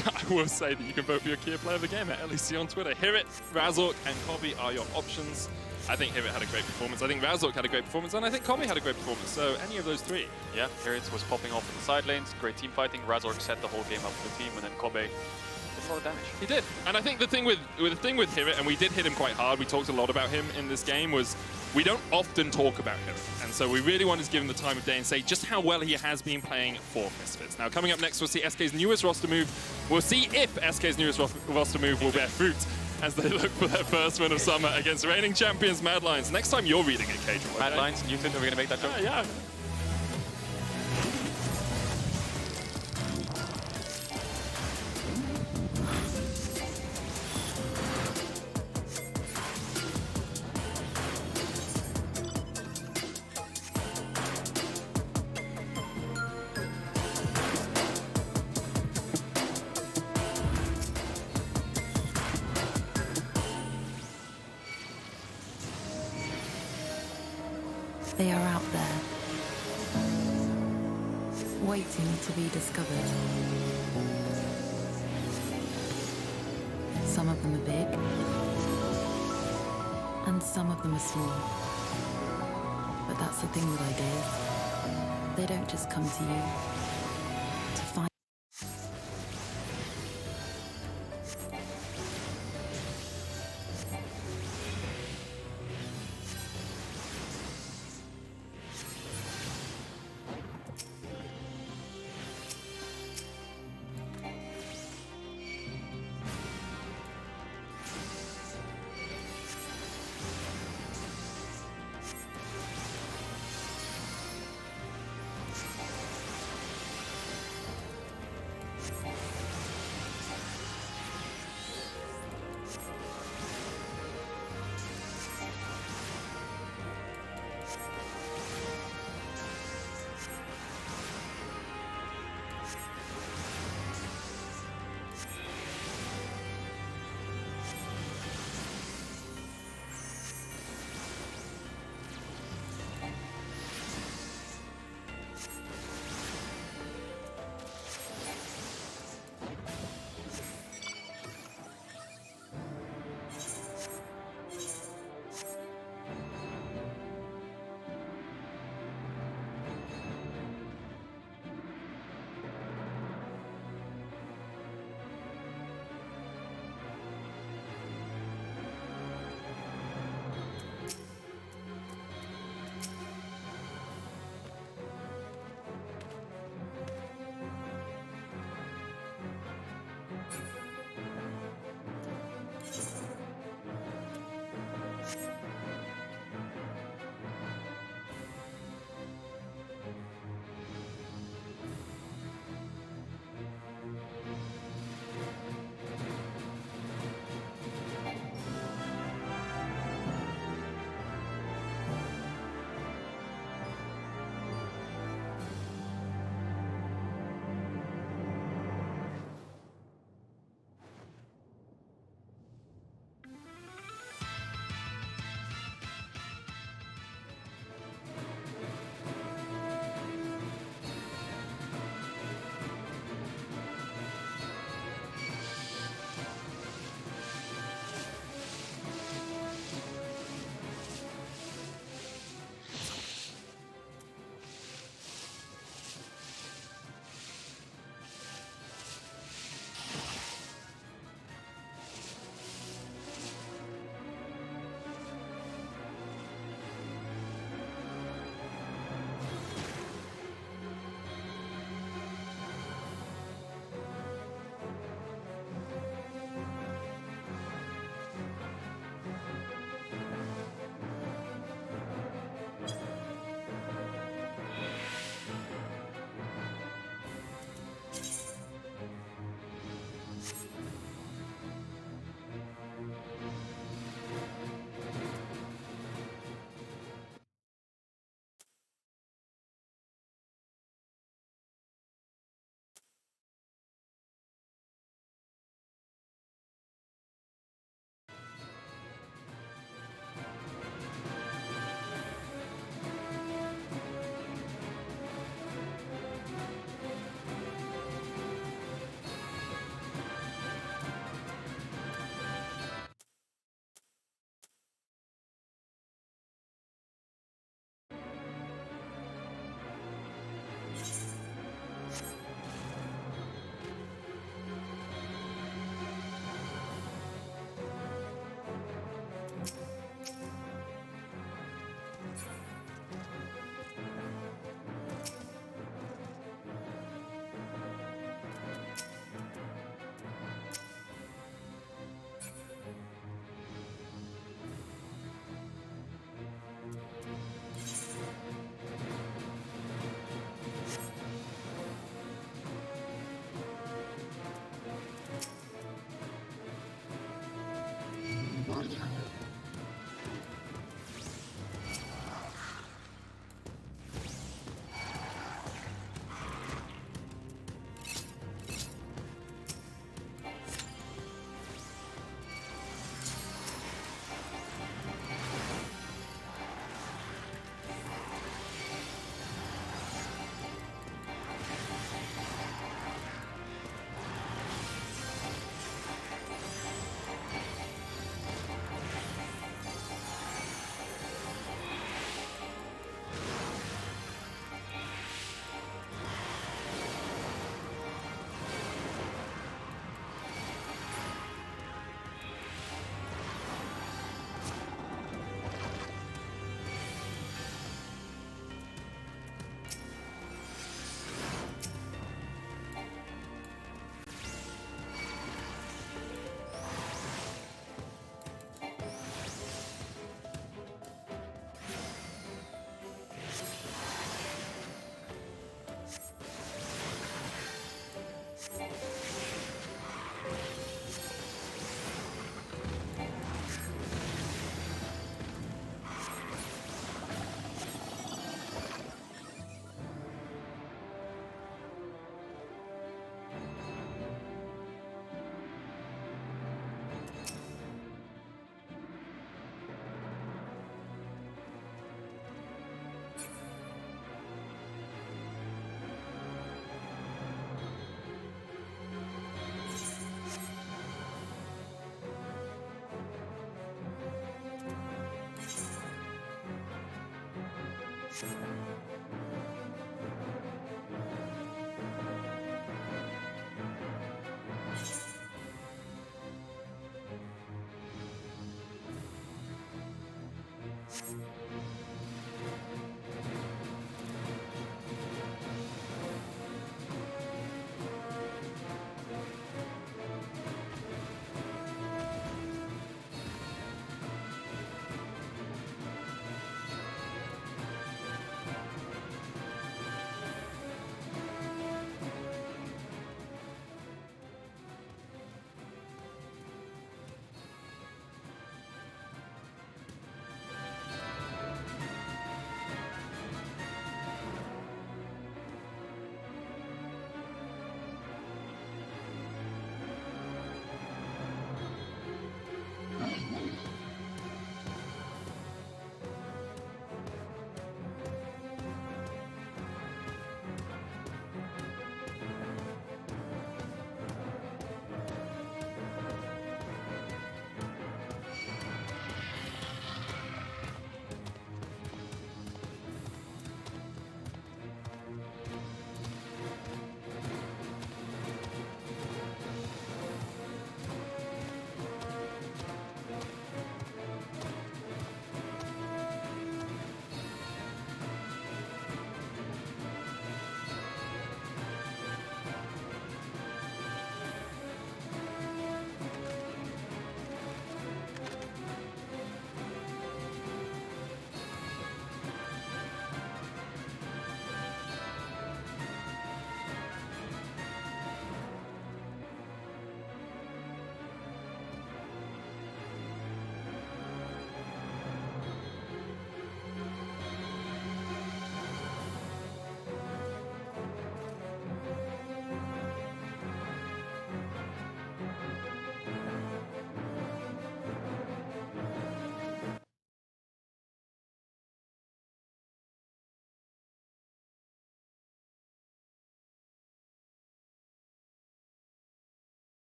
say that you can vote for your key player of the game at LEC on Twitter. Hivit, Razork, and Kobbe are your options. I think Hivit had a great performance. I think Razork had a great performance, and I think Kobbe had a great performance. So any of those three. Yeah, Hivit was popping off in the side lanes. Great team fighting. Razork set the whole game up for the team, and then Kobbe did a lot of damage. He did. And I think the thing with Hivit, and we did hit him quite hard, we talked a lot about him in this game, was we don't often talk about him. And so we really wanted to give him the time of day and say just how well he has been playing for Misfits. Now, coming up next, we'll see SK's newest roster move. We'll see if SK's newest roster move will bear fruit as they look for their first win of summer against reigning champions Mad Lions. Next time you're reading it, Cajun. Mad Lions, Newton, are we going to make that joke? Yeah. They are out there, waiting to be discovered. Some of them are big, and some of them are small. But that's the thing with ideas. They don't just come to you to find.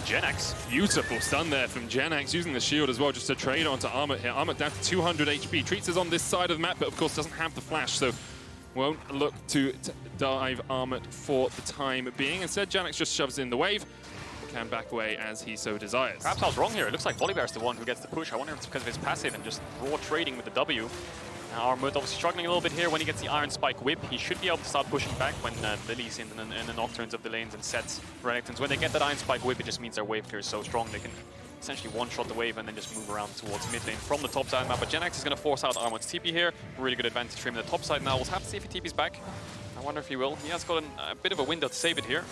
Genex. Beautiful stun there from Genex, using the shield as well just to trade onto Armut here. Armut down to 200 HP. Treats is on this side of the map, but of course doesn't have the flash, so won't look to dive Armut for the time being. Instead, Genex just shoves in the wave. Can back away as he so desires. Perhaps I was wrong here. It looks like Volibear's the one who gets the push. I wonder if it's because of his passive and just raw trading with the W. Now Armut obviously struggling a little bit here when he gets the Iron Spike whip. He should be able to start pushing back when Lily's in the Nocturnes of the lanes and sets Renekton's. When they get that Iron Spike whip, it just means their wave clear is so strong they can essentially one-shot the wave and then just move around towards mid lane from the top side of the map. But Genex is going to force out Armut's TP here. Really good advantage for him in the top side now. We'll have to see if he TP's back. I wonder if he will. He has got a bit of a window to save it here.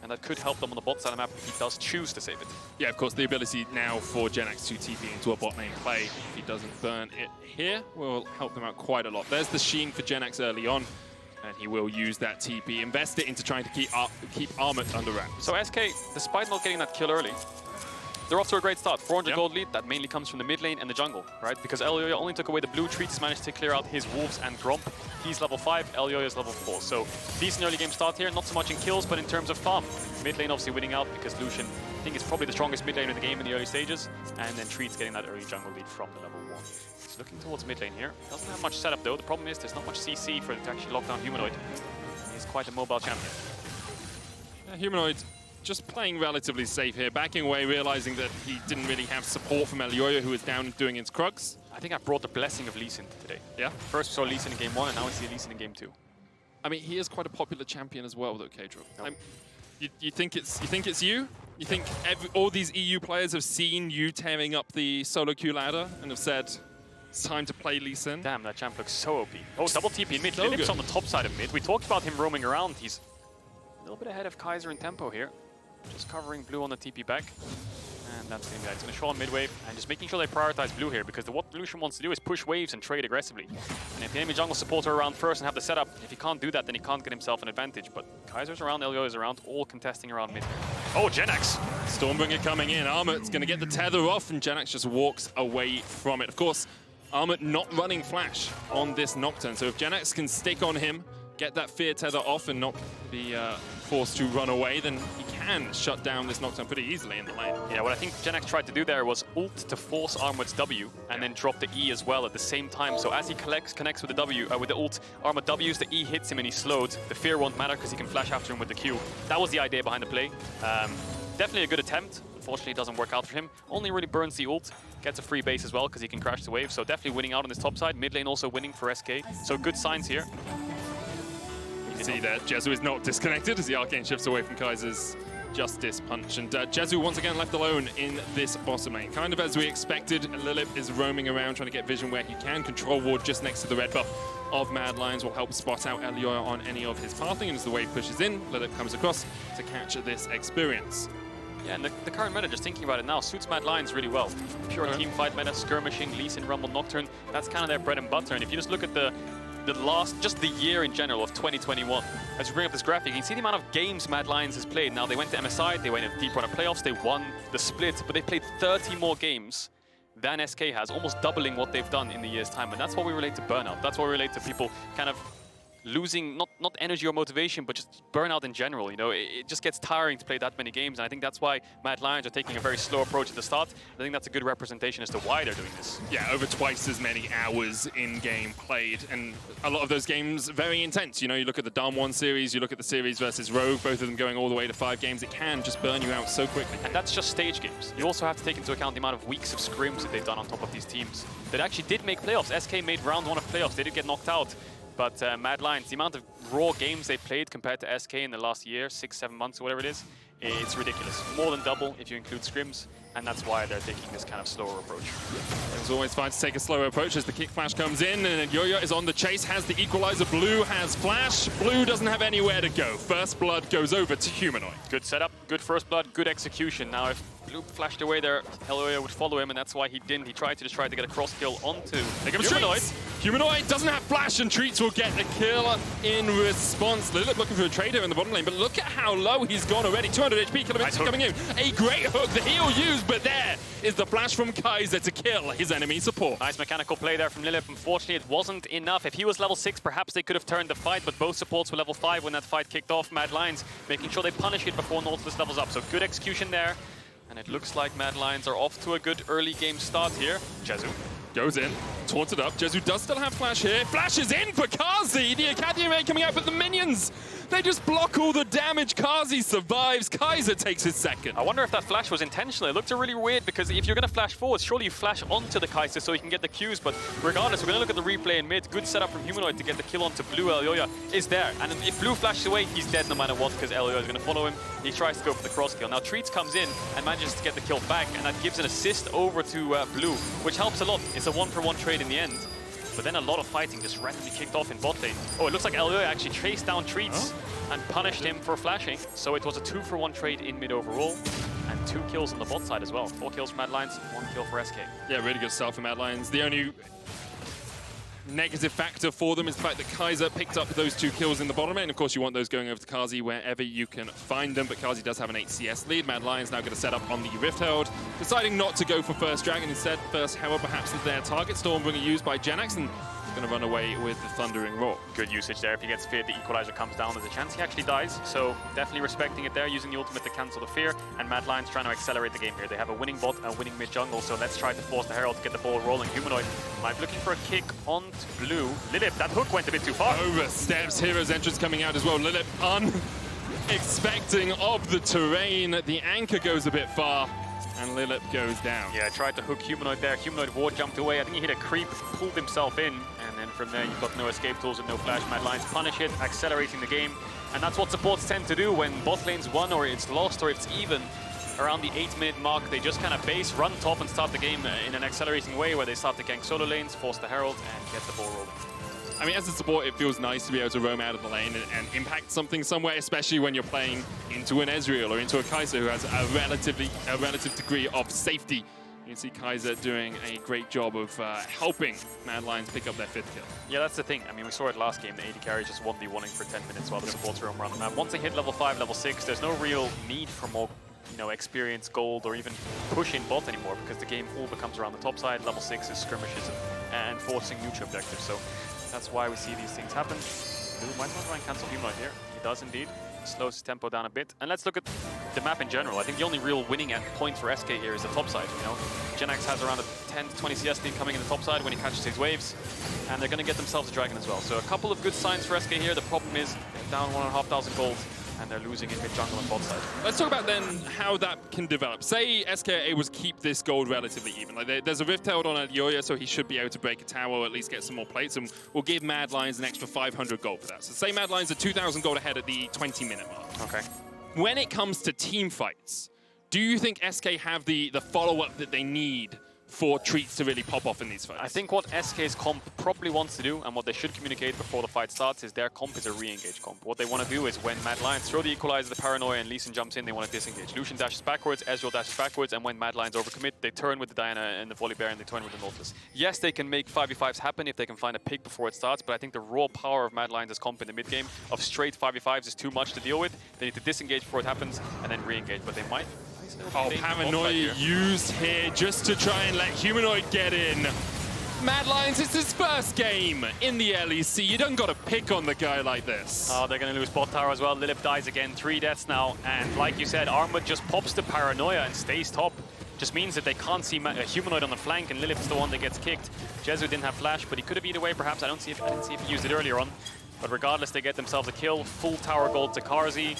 And that could help them on the bot side of the map if he does choose to save it. Yeah, of course, the ability now for Genex to TP into a bot lane play, if he doesn't burn it here, will help them out quite a lot. There's the Sheen for Genex early on, and he will use that TP, invest it into trying to keep Armut under wraps. So SK, despite not getting that kill early, they're off to a great start. 400 gold lead, that mainly comes from the mid lane and the jungle, right? Because Elyoya only took away the blue treats, managed to clear out his wolves and Gromp. He's level 5, Elyoya is level 4. So decent early game start here, not so much in kills, but in terms of farm. Mid lane obviously winning out because Lucian, I think, is probably the strongest mid laner in the game in the early stages. And then Treats getting that early jungle lead from the level 1. He's looking towards mid lane here. Doesn't have much setup though. The problem is there's not much CC for it to actually lock down Humanoid. He's quite a mobile champion. Yeah, Humanoid just playing relatively safe here, backing away, realizing that he didn't really have support from Elyoya, who was down doing his Krugs. I think I brought the blessing of Lee Sin today. Yeah. First we saw Lee Sin in game 1, and now we see Lee Sin in game 2. I mean, he is quite a popular champion as well, though, Kadro. You think it's you? You think all these EU players have seen you tearing up the solo queue ladder and have said it's time to play Lee Sin? Damn, that champ looks so OP. Oh, double TP in mid. So Linux good. on the top side of mid. We talked about him roaming around. He's a little bit ahead of Kaiser in tempo here. Just covering blue on the TP back. And that's going to be that. It's going to show on mid wave and just making sure they prioritize blue here, because what Lucian wants to do is push waves and trade aggressively. And if the enemy jungle supports are around first and have the setup, if he can't do that, then he can't get himself an advantage. But Kaiser's around, Elyoya is around, all contesting around mid. Oh, Genex! Stormbringer coming in. Armut's going to get the tether off, and Genex just walks away from it. Of course, Armut not running flash on this Nocturne, so if Genex can stick on him, get that fear tether off and not be forced to run away, then he can shut down this Nocturne pretty easily in the lane. Yeah, what I think Genex tried to do there was ult to force Armut's W and then drop the E as well at the same time. So as he connects with the W, with the ult, Armut W's, the E hits him and he's slowed. The fear won't matter because he can flash after him with the Q. That was the idea behind the play. Definitely a good attempt. Unfortunately, it doesn't work out for him. Only really burns the ult, gets a free base as well because he can crash the wave. So definitely winning out on this top side. Mid lane also winning for SK. So good signs here. You see that Jezu is not disconnected as the Arcane shifts away from Kaiser's Justice Punch. And Jezu once again left alone in this bottom lane. Kind of as we expected, Lilip is roaming around trying to get vision where he can. Control ward just next to the red buff of Mad Lions will help spot out Elyoya on any of his pathing. And as the wave pushes in, Lilip comes across to catch this experience. Yeah, and the current meta, just thinking about it now, suits Mad Lions really well. Pure team fight meta, skirmishing, Lee Sin, Rumble, Nocturne, that's kind of their bread and butter. And if you just look at the year in general of 2021, as we bring up this graphic, you can see the amount of games Mad Lions has played. Now, they went to MSI, they went in deep run of playoffs, they won the split, but they played 30 more games than SK has, almost doubling what they've done in the year's time. And that's what we relate to burnout. That's what we relate to people kind of losing, not energy or motivation, but just burnout in general. You know, it just gets tiring to play that many games, and I think that's why Mad Lions are taking a very slow approach at the start. I think that's a good representation as to why they're doing this. Yeah, over twice as many hours in game played, and a lot of those games very intense. You know, you look at the Darm 1 series, you look at the series versus Rogue, both of them going all the way to 5 games. It can just burn you out so quickly. And that's just stage games. You also have to take into account the amount of weeks of scrims that they've done on top of these teams that actually did make playoffs. SK made round 1 of playoffs. They did get knocked out. But Mad Lions, the amount of raw games they played compared to SK in the last year, 6-7 months or whatever it is, it's ridiculous. More than double if you include scrims, and that's why they're taking this kind of slower approach. It was always fine to take a slower approach as the kick flash comes in, and Yoyo is on the chase, has the equalizer. Blue has flash. Blue doesn't have anywhere to go. First blood goes over to Humanoid. Good setup, good first blood, good execution. Now if Blue flashed away there, Elyoya would follow him, and that's why he didn't. He tried to get a cross kill onto Humanoid. Humanoid doesn't have flash, and Treats will get the kill in response. Lilip looking for a trade here in the bottom lane, but look at how low he's gone already. 200 HP, Kilometer coming in. A great hook, the heal used, but there is the flash from Kaiser to kill his enemy support. Nice mechanical play there from Lilip. Unfortunately, it wasn't enough. If he was level 6, perhaps they could have turned the fight, but both supports were level 5 when that fight kicked off. Mad Lions making sure they punish it before Nautilus levels up. So good execution there. And it looks like Mad Lions are off to a good early game start here. Jezu Goes in, taunted up. Jezu does still have Flash here. Flash is in for Kazi! The Academy coming out, but the minions, they just block all the damage. Kazi survives. Kaiser takes his second. I wonder if that flash was intentional. It looked really weird because if you're going to flash forward, surely you flash onto the Kaiser so you can get the Qs. But regardless, we're going to look at the replay in mid. Good setup from Humanoid to get the kill onto Blue. Elyoya is there. And if Blue flashes away, he's dead no matter what because Elyoya is going to follow him. He tries to go for the cross kill. Now Treats comes in and manages to get the kill back, and that gives an assist over to Blue, which helps a lot. It's a 1-for-1 trade in the end. But then a lot of fighting just randomly kicked off in bot lane. Oh, it looks like Elyoya actually chased down Treats and punished him for flashing. So it was a 2-for-1 trade in mid overall. And 2 kills on the bot side as well. 4 kills for Mad Lions, 1 kill for SK. Yeah, really good stuff for Mad Lions. The only negative factor for them is the fact that Kaiser picked up those 2 kills in the bottom lane. Of course, you want those going over to Kazi wherever you can find them, but Kazi does have an 8 CS lead. Mad Lions now going to set up on the Rift Herald, deciding not to go for first Dragon. Instead, first Herald perhaps is their target. Stormbringer used by Jenax, and going to run away with the Thundering Roar. Good usage there. If he gets feared, the Equalizer comes down. There's a chance he actually dies. So definitely respecting it there, using the ultimate to cancel the fear. And Mad Lions trying to accelerate the game here. They have a winning bot, a winning mid jungle. So let's try to force the Herald to get the ball rolling. Humanoid might be looking for a kick onto Blue. Lilip, that hook went a bit too far. Oversteps. Hero's entrance coming out as well. Lilip unexpecting of the terrain. The anchor goes a bit far, and Lilip goes down. Yeah, tried to hook Humanoid there. Humanoid ward jumped away. I think he hit a creep, pulled himself in. And then from there, you've got no escape tools and no flash. Mad Lions punish it, accelerating the game. And that's what supports tend to do when bot lane's won or it's lost or it's even. Around the 8-minute mark, they just kind of base, run top, and start the game in an accelerating way where they start to gank solo lanes, force the Herald, and get the ball rolling. I mean, as a support, it feels nice to be able to roam out of the lane and impact something somewhere, especially when you're playing into an Ezreal or into a Kaiser who has a relative degree of safety. You can see Kaiser doing a great job of helping Mad Lions pick up their 5th kill. Yeah, that's the thing. I mean, we saw it last game. The AD carry just 1v1ing for 10 minutes while the supports roam around the map. Once they hit level 5, level 6, there's no real need for more experience, gold, or even push in bot anymore because the game all becomes around the top side. Level 6 is skirmishes and forcing neutral objectives. So that's why we see these things happen. Blue might not try and cancel Humanoid here. He does indeed. Slows his tempo down a bit. And let's look at the map in general. I think the only real winning at point for SK here is the top side. Jenax has around a 10 to 20 CS lead coming in the top side when he catches his waves. And they're going to get themselves a dragon as well. So a couple of good signs for SK here. The problem is they're down 1,500 gold. And they're losing in mid-jungle and bot side. Let's talk about then how that can develop. Say SK are able to keep this gold relatively even. Like there's a Rift Herald on Elyoya, so he should be able to break a tower or at least get some more plates, and we'll give Mad Lions an extra 500 gold for that. So say Mad Lions are 2,000 gold ahead at the 20-minute mark. Okay. When it comes to team fights, do you think SK have the follow-up that they need for Treats to really pop off in these fights? I think what SK's comp probably wants to do, and what they should communicate before the fight starts, is their comp is a re-engage comp. What they want to do is when Mad Lions throw the Equalizer, the Paranoia, and Lee Sin jumps in, they want to disengage. Lucian dashes backwards, Ezreal dashes backwards, and when Mad Lions overcommit, they turn with the Diana and the Volibear, and they turn with the Nautilus. Yes, they can make 5v5s happen if they can find a pick before it starts, but I think the raw power of Mad Lions' comp in the mid-game of straight 5v5s is too much to deal with. They need to disengage before it happens, and then re-engage, but they might. Oh, Paranoia used here just to try and let Humanoid get in. Mad Lions, it's his first game in the LEC. You don't got to pick on the guy like this. Oh, they're going to lose bot tower as well. Lilip dies again, 3 deaths now. And like you said, Armut just pops the Paranoia and stays top. Just means that they can't see a Humanoid on the flank, and Lilip's the one that gets kicked. Jezu didn't have flash, but he could have eat away perhaps. I didn't see if he used it earlier on. But regardless, they get themselves a kill. Full tower gold to Karzi.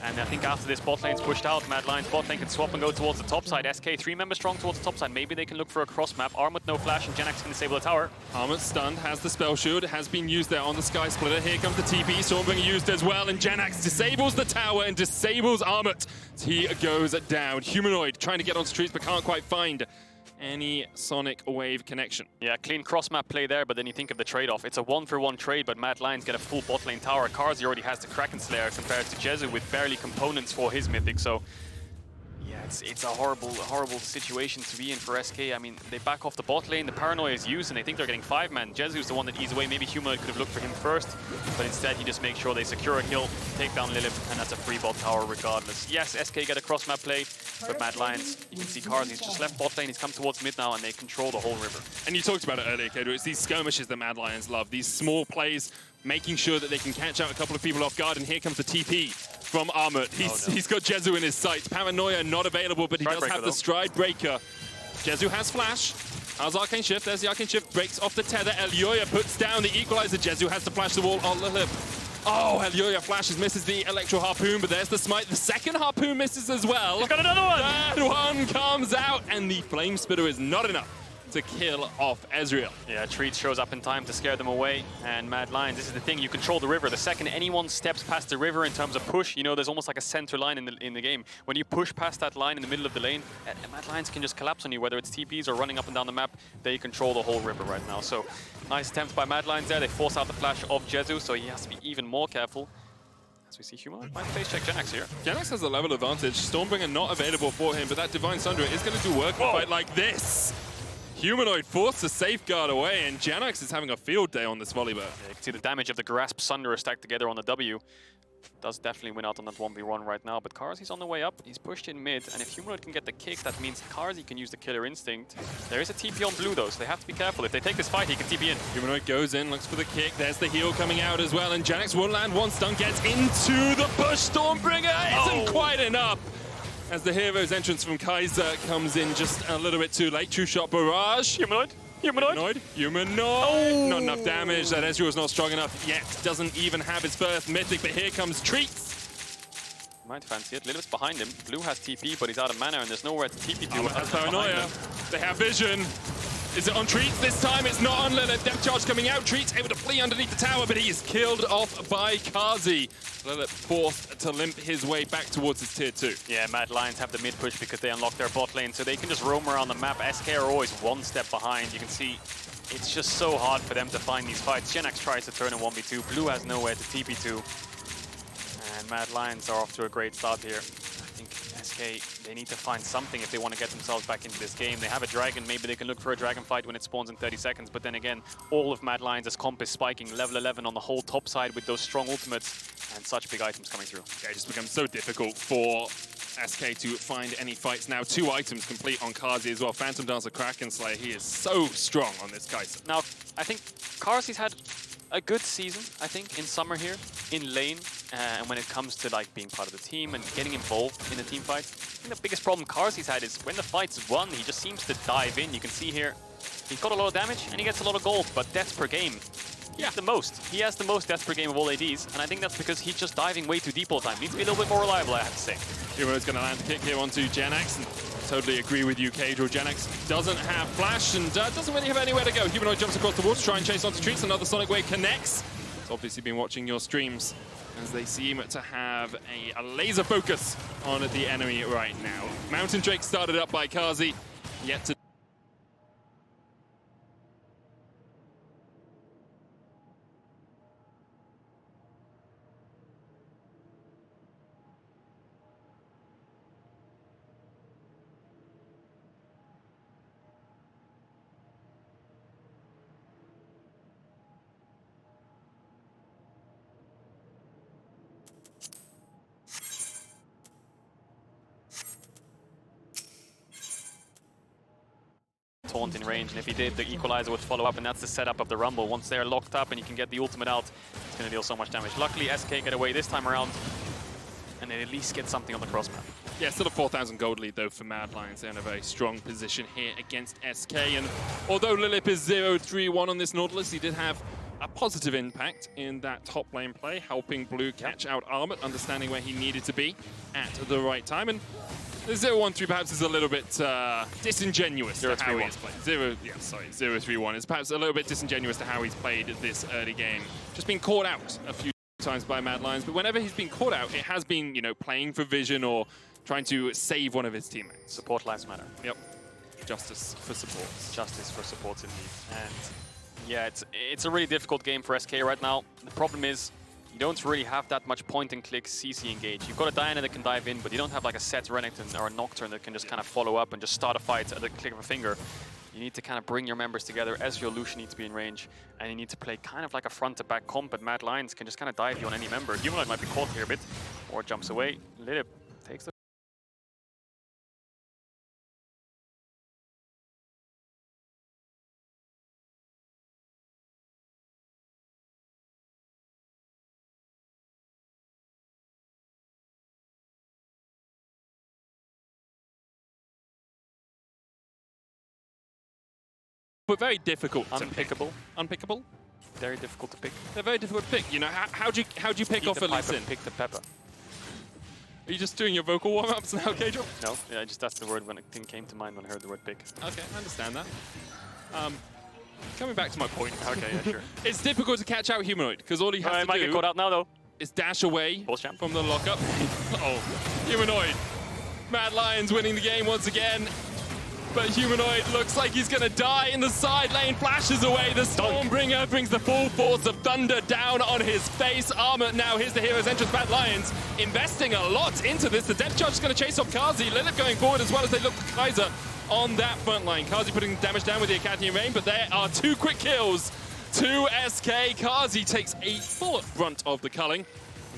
And I think after this bot lane's pushed out, Mad Lions bot lane can swap and go towards the top side. SK 3 members strong towards the top side. Maybe they can look for a cross map. Armut no flash, and Jenax can disable the tower. Armut stunned, has the spell shield, has been used there on the Sky Splitter. Here comes the TP, Stormbringer used as well, and Jenax disables the tower and disables Armut. He goes down. Humanoid trying to get on streets but can't quite find any Sonic Wave connection. Yeah, clean cross-map play there, but then you think of the trade-off. It's a 1-for-1 trade, but Mad Lions get a full bot lane tower. Karzi already has the Kraken Slayer compared to Jezu with barely components for his Mythic, so yeah, it's a horrible situation to be in for SK. I mean, they back off the bot lane, the Paranoia is used, and they think they're getting 5-man. Jezu's the one that eats away. Maybe Humanoid could have looked for him first, but instead he just makes sure they secure a kill, take down Lilip, and that's a free bot tower regardless. Yes, SK get a cross-map play, but Mad Lions, you can see Karzi's just left bot lane, he's come towards mid now, and they control the whole river. And you talked about it earlier, Kato. It's these skirmishes that Mad Lions love. These small plays, making sure that they can catch out a couple of people off guard. And here comes the TP from Armut. He's got Jezu in his sights. Paranoia not available, but he does have the Stride Breaker. Jezu has Flash. How's Arcane Shift? There's the Arcane Shift. Breaks off the tether. Elyoya puts down the Equalizer. Jezu has to flash the wall on Lilip. Oh, Elyoya flashes, misses the Electro Harpoon, but there's the Smite. The second Harpoon misses as well. He's got another one! Third one comes out, and the Flame Spitter is not enough to kill off Ezreal. Yeah, Treat shows up in time to scare them away, and Mad Lions, this is the thing, you control the river. The second anyone steps past the river in terms of push, you know, there's almost like a center line in the game. When you push past that line in the middle of the lane, Mad Lions can just collapse on you, whether it's TPs or running up and down the map, they control the whole river right now. So, nice attempts by Mad Lions there. They force out the flash of Jezu, so he has to be even more careful. As we see Humanoid might face check Genax here. Genax has the level advantage. Stormbringer not available for him, but that Divine Sunder is going to do work in a fight like this. Humanoid forced to safeguard away, and Genax is having a field day on this Volibear. Yeah, you can see the damage of the Grasp Sunder stacked together on the W. Does definitely win out on that 1v1 right now, but Karzi's on the way up. He's pushed in mid, and if Humanoid can get the kick, that means Karzi can use the Killer Instinct. There is a TP on blue though, so they have to be careful. If they take this fight, he can TP in. Humanoid goes in, looks for the kick. There's the heal coming out as well, and Genax will land one stun, gets into the bush. Stormbringer isn't quite enough. As the hero's entrance from Kaiser comes in just a little bit too late. True Shot Barrage. Humanoid. Oh. Not enough damage. That Ezreal's not strong enough yet. Doesn't even have his first mythic, but here comes Treats. Might fancy it. Lilith's behind him. Blue has TP, but he's out of mana and there's nowhere to TP to. Has Paranoia. They have vision. Is it on Treats this time? It's not on Lilith. Depth charge coming out. Treats able to flee underneath the tower, but he is killed off by Karzi. Lilith forced to limp his way back towards his tier 2. Yeah, Mad Lions have the mid push because they unlock their bot lane, so they can just roam around the map. SK are always one step behind. You can see it's just so hard for them to find these fights. Genax tries to turn a 1v2. Blue has nowhere to TP to. And Mad Lions are off to a great start here. I think SK, they need to find something if they want to get themselves back into this game. They have a dragon, maybe they can look for a dragon fight when it spawns in 30 seconds, but then again, all of Mad Lions' comp is spiking, level 11 on the whole top side with those strong ultimates and such big items coming through. Yeah, it just becomes so difficult for SK to find any fights now. 2 items complete on Karzi as well. Phantom Dancer, Kraken Slayer, he is so strong on this Kaiser. Now, I think Karzi's had a good season, I think, in summer here, in lane, and when it comes to like being part of the team and getting involved in the team fights. I think the biggest problem Karzi's had is when the fight's won, he just seems to dive in. You can see here, he's got a lot of damage and he gets a lot of gold, but deaths per game, he's the most. He has the most deaths per game of all ADs, and I think that's because he's just diving way too deep all the time. Needs to be a little bit more reliable, I have to say. Humanoid's going to land the kick here onto Genax, and totally agree with you, Cadril. Genax doesn't have flash and doesn't really have anywhere to go. Humanoid jumps across the wall to try and chase onto Treats. Another Sonic Wave connects. He's obviously been watching your streams as they seem to have a laser focus on the enemy right now. Mountain Drake started up by Karzi, yet to Taunt in range, and if he did, the Equalizer would follow up, and that's the setup of the Rumble. Once they're locked up and you can get the ultimate out, it's going to deal so much damage. Luckily, SK get away this time around, and they at least get something on the cross map. Yeah, still a 4,000 gold lead though for Mad Lions. They're in a very strong position here against SK, and although Lilip is 0-3-1 on this Nautilus, he did have a positive impact in that top lane play, helping Blue catch out Armut, understanding where he needed to be at the right time. And the 0-1-3 perhaps is a little bit disingenuous to how he's played. 0-3-1 is perhaps a little bit disingenuous to how he's played this early game. Just been caught out a few times by Mad Lions, but whenever he's been caught out, it has been, you know, playing for vision or trying to save one of his teammates. Support lives matter. Yep. Justice for supports. Justice for supports indeed. And yeah, it's a really difficult game for SK right now. The problem is, you don't really have that much point-and-click CC engage. You've got a Diana that can dive in, but you don't have like a Set Renekton or a Nocturne that can just kind of follow up and just start a fight at the click of a finger. You need to kind of bring your members together. Ezreal, Lucian need to be in range, and you need to play kind of like a front-to-back comp, but Mad Lions can just kind of dive you on any member. Humanoid might be caught here a bit, or jumps away. Lilip takes the but very difficult to Unpickable. pick. Unpickable? Very difficult to pick. They're very difficult to pick. You know, how do you pick Eat off the a Lee pipe and Sin? pick the pepper. Are you just doing your vocal warm-ups now, K-Drop? No, yeah, just that's the word when it came to mind when I heard the word pick. Okay, I understand that. Coming back to my point. Okay, yeah, sure. It's difficult to catch out Humanoid, because all he has I to might get do caught out now, though. is dash away Pulse champ. from the lockup. Oh, Humanoid. Mad Lions winning the game once again. But Humanoid looks like he's going to die in the side lane, flashes away. The Stormbringer brings the full force of Thunder down on his face. Armor now, here's the hero's entrance. Mad Lions investing a lot into this. The depth charge is going to chase off Kazi. Lilith going forward as well as they look for Kaiser on that front line. Kazi putting damage down with the Academy Rain, but there are 2 quick kills to SK. Kazi takes a full brunt of the culling.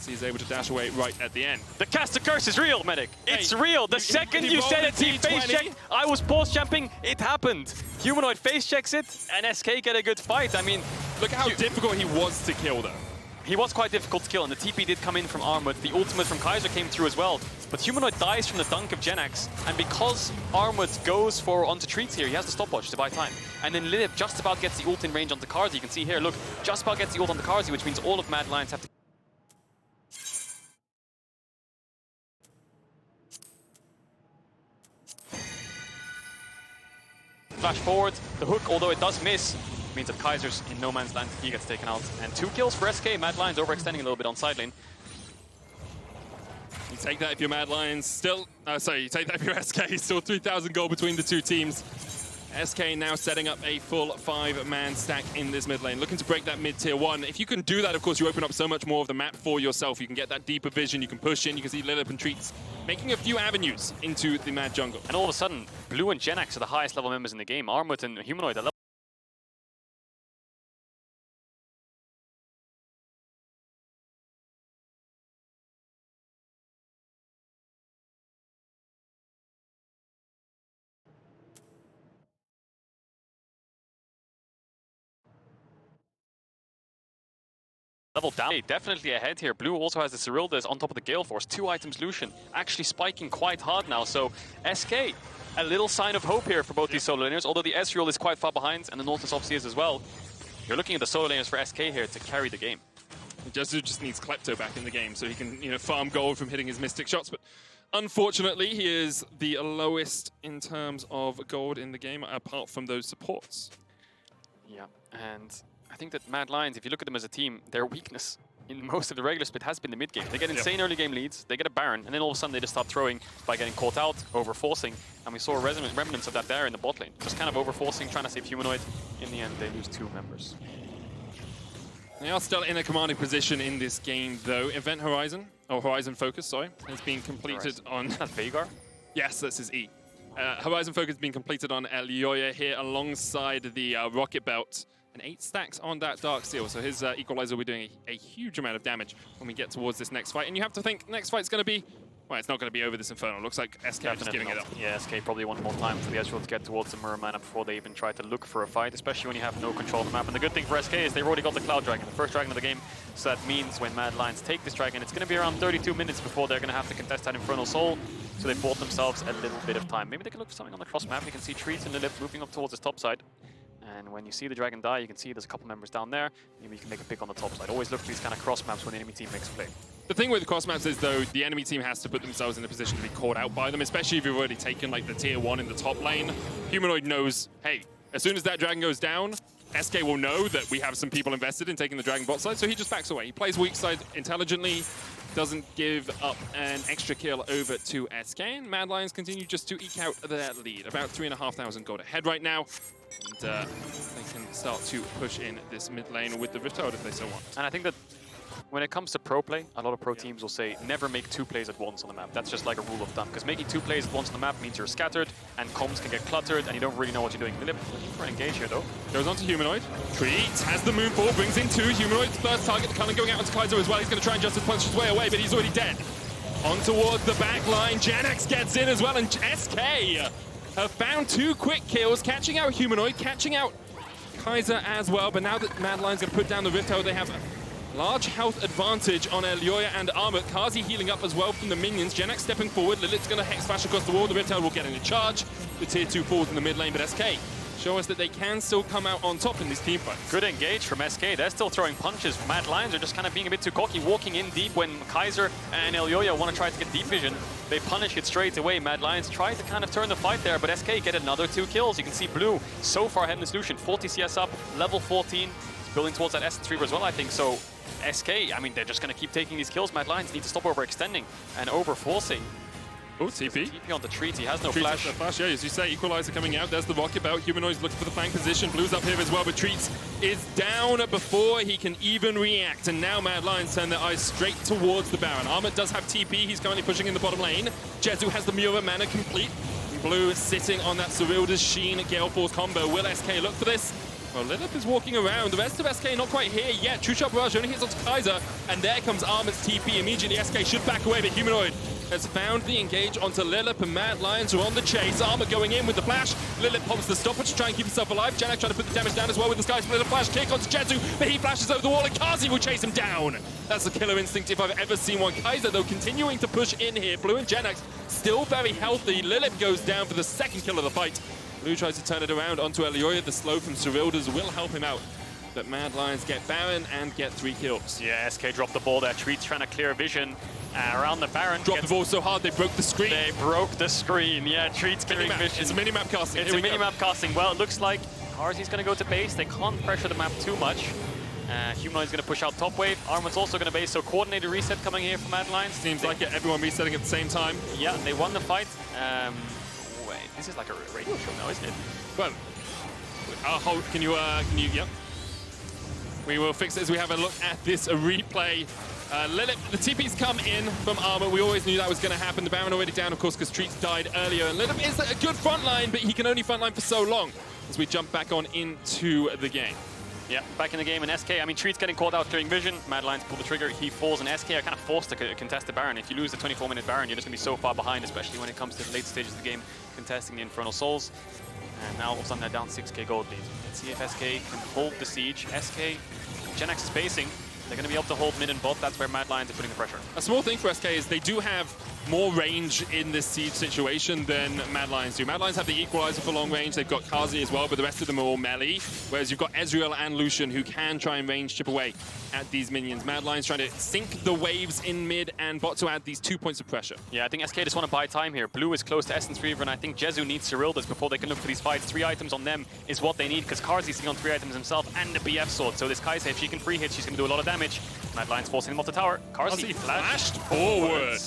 He's able to dash away right at the end. The caster curse is real, Medic. It's Hey, real. The second he you said rolled it, he a face T20. checked. I was pulse jumping. It happened. Humanoid face checks it, and SK get a good fight. I mean, Look at how difficult he was to kill, though. he was quite difficult to kill, and the TP did come in from Armut. The ultimate from Kaiser came through as well. But Humanoid dies from the dunk of Genax, and because Armut goes for onto treats here, he has the stopwatch to buy time. And then Lilith just about gets the ult in range onto Karzi. You can see here, look, just about gets the ult onto Karzi, which means all of Mad Lions have to... Flash forward, the hook, although it does miss, means that Kaiser's in no man's land, he gets taken out. And 2 kills for SK, Mad Lions overextending a little bit on side lane. You take that if you're Mad Lions. Still, you take that if you're SK. Still 3,000 gold between the 2 teams. SK now setting up a full 5-man stack in this mid lane, looking to break that mid-tier 1. If you can do that, of course, you open up so much more of the map for yourself. You can get that deeper vision, you can push in, you can see Lilith and Treats making a few avenues into the Mad Jungle. And all of a sudden, Blue and Genax are the highest level members in the game. Armut and Humanoid are level. Level down. Hey, definitely ahead here. Blue also has the Cyrildas on top of the Gale Force. 2 items Lucian. Actually spiking quite hard now. So SK, a little sign of hope here for both these solo laners. Although the Ezreal is quite far behind and the Nautilus obviously is as well. You're looking at the solo laners for SK here to carry the game. Just needs Klepto back in the game so he can, farm gold from hitting his Mystic shots. But unfortunately, he is the lowest in terms of gold in the game, apart from those supports. Yeah, and I think that Mad Lions, if you look at them as a team, their weakness in most of the regular split has been the mid game. They get insane early game leads, they get a Baron, and then all of a sudden they just start throwing by getting caught out, over-forcing, and we saw remnants of that there in the bot lane. Just kind of over-forcing, trying to save Humanoid. In the end, they lose 2 members. They are still in a commanding position in this game, though. Event Horizon, or Horizon Focus, sorry, has been completed on... That's Veigar? Yes, that's his E. Horizon Focus has been completed on Elyoya here alongside the Rocket Belt. And 8 stacks on that Dark Steel, so his Equalizer will be doing a huge amount of damage when we get towards this next fight. And you have to think, next fight's going to be... Well, it's not going to be over this Inferno. Looks like SK are just giving it up. Yeah, SK probably want more time for the Ezreal to get towards the Mirror Mana before they even try to look for a fight, especially when you have no control of the map. And the good thing for SK is they've already got the Cloud Dragon, the first dragon of the game. So that means when Mad Lions take this dragon, it's going to be around 32 minutes before they're going to have to contest that Infernal Soul. So they bought themselves a little bit of time. Maybe they can look for something on the cross map. You can see Treats and Lilith moving up towards this top side. And when you see the dragon die, you can see there's a couple members down there. Maybe you can make a pick on the top side. Always look for these kind of cross maps when the enemy team makes a play. The thing with the cross maps is, though, the enemy team has to put themselves in a position to be caught out by them, especially if you've already taken like the tier 1 in the top lane. Humanoid knows, hey, as soon as that dragon goes down, SK will know that we have some people invested in taking the dragon bot side, so he just backs away. He plays weak side intelligently, doesn't give up an extra kill over to SK, and Mad Lions continue just to eke out their lead. About 3,500 gold ahead right now. And they can start to push in this mid lane with the Rift Herald if they so want. And I think that when it comes to pro play, a lot of pro teams will say never make 2 plays at once on the map. That's just like a rule of thumb, because making 2 plays at once on the map means you're scattered and comms can get cluttered and you don't really know what you're doing. Lilith looking for an engage here though. Goes on to Humanoid. Treats has the Moonfall, brings in 2. Humanoid's first target, the Cullen going out onto Kaiser as well. He's going to try and Justice punch his way away, but he's already dead. On towards the back line, Genax gets in as well, and SK have found 2 quick kills, catching out Humanoid, catching out Kaiser as well. But now that Mad Lions going to put down the Rift Herald, they have a large health advantage on Elyoya and Armut. Kazi healing up as well from the minions. Genax stepping forward. Lilith's going to Hex Flash across the wall. The Rift Herald will get in a charge. The tier 2 falls in the mid lane, but SK show us that they can still come out on top in these team fights. Good engage from SK. They're still throwing punches. Mad Lions are just kind of being a bit too cocky, walking in deep when Kaiser and Elyoya want to try to get deep vision. They punish it straight away. Mad Lions try to kind of turn the fight there, but SK get another 2 kills. You can see Blue so far ahead in this Lucian. 40 CS up, level 14. He's building towards that Essence Reaver as well, I think. So SK, I mean, they're just going to keep taking these kills. Mad Lions need to stop overextending and overforcing. Oh, TP. TP on the Treat. He has no Treats flash. has no flash, yeah, as you say, Equalizer coming out. There's the rocket belt. Humanoids looking for the flank position. Blue's up here as well, but Treats is down before he can even react. And now Mad Lions turn their eyes straight towards the Baron. Armut does have TP. He's currently pushing in the bottom lane. Jezu has the Mura mana complete. Blue is sitting on that Cyrilda's Sheen Gale Force combo. Will SK look for this? Well, Lilith is walking around. The rest of SK not quite here yet. True Shot Barrage only hits onto Kaiser. And there comes Armut's TP. Immediately SK should back away, but Humanoid has found the engage onto Lilith, and Mad Lions are on the chase. Armut going in with the flash. Lilith pops the stopper to try and keep himself alive. Janak trying to put the damage down as well with the Sky Splitter flash kick onto Jezu, but he flashes over the wall and Kazi will chase him down. That's the killer instinct if I've ever seen one. Kaiser, though, continuing to push in here. Blue and Janak still very healthy. Lilith goes down for the second kill of the fight. Blue tries to turn it around onto Elyoya. The slow from Cyrilda's will help him out. But Mad Lions get Baron and get 3 kills. Yeah, SK dropped the ball there. Treat's trying to clear vision around the Baron. Dropped the ball so hard they broke the screen. They broke the screen. Yeah, Treat's clearing vision. It's a mini-map casting. It's a mini-map casting. Well, it looks like Karzi's going to go to base. They can't pressure the map too much. Humanoid's going to push out top wave. Armut's also going to base, so coordinated reset coming here from Mad Lions. Seems like it. Everyone resetting at the same time. Yeah, they won the fight. Wait, this is like a radio show now, isn't it? Well, can you, yep. We will fix it as we have a look at this replay. Lilith, the TP's come in from Armut. We always knew that was going to happen. The Baron already down, of course, because Treats died earlier. And Lilith is a good front line, but he can only front line for so long as we jump back on into the game. Yeah, back in the game, and SK, I mean, Treat's getting caught out clearing vision. Mad Lions pull the trigger, he falls, and SK are kind of forced to contest the Baron. If you lose the 24-minute Baron, you're just going to be so far behind, especially when it comes to the late stages of the game, contesting the Infernal Souls. And now all of a sudden they're down 6k gold lead. Let's see if SK can hold the siege. SK, GenX is spacing. They're going to be able to hold mid and bot. That's where Mad Lions are putting the pressure. A small thing for SK is they do have more range in this siege situation than Mad Lions do. Mad Lions have the Equalizer for long range. They've got Kazi as well, but the rest of them are all melee. Whereas you've got Ezreal and Lucian who can try and range chip away at these minions. Mad Lions trying to sink the waves in mid and bot to add these 2 points of pressure. Yeah, I think SK just want to buy time here. Blue is close to Essence Reaver, and I think Jezu needs Cyrilda's before they can look for these fights. 3 items on them is what they need, because Karzi's sitting on 3 items himself and the BF sword. So this Kai'Sa, if she can free hit, she's going to do a lot of damage. Mad Lions forcing him off the tower. Karzi flashed forward.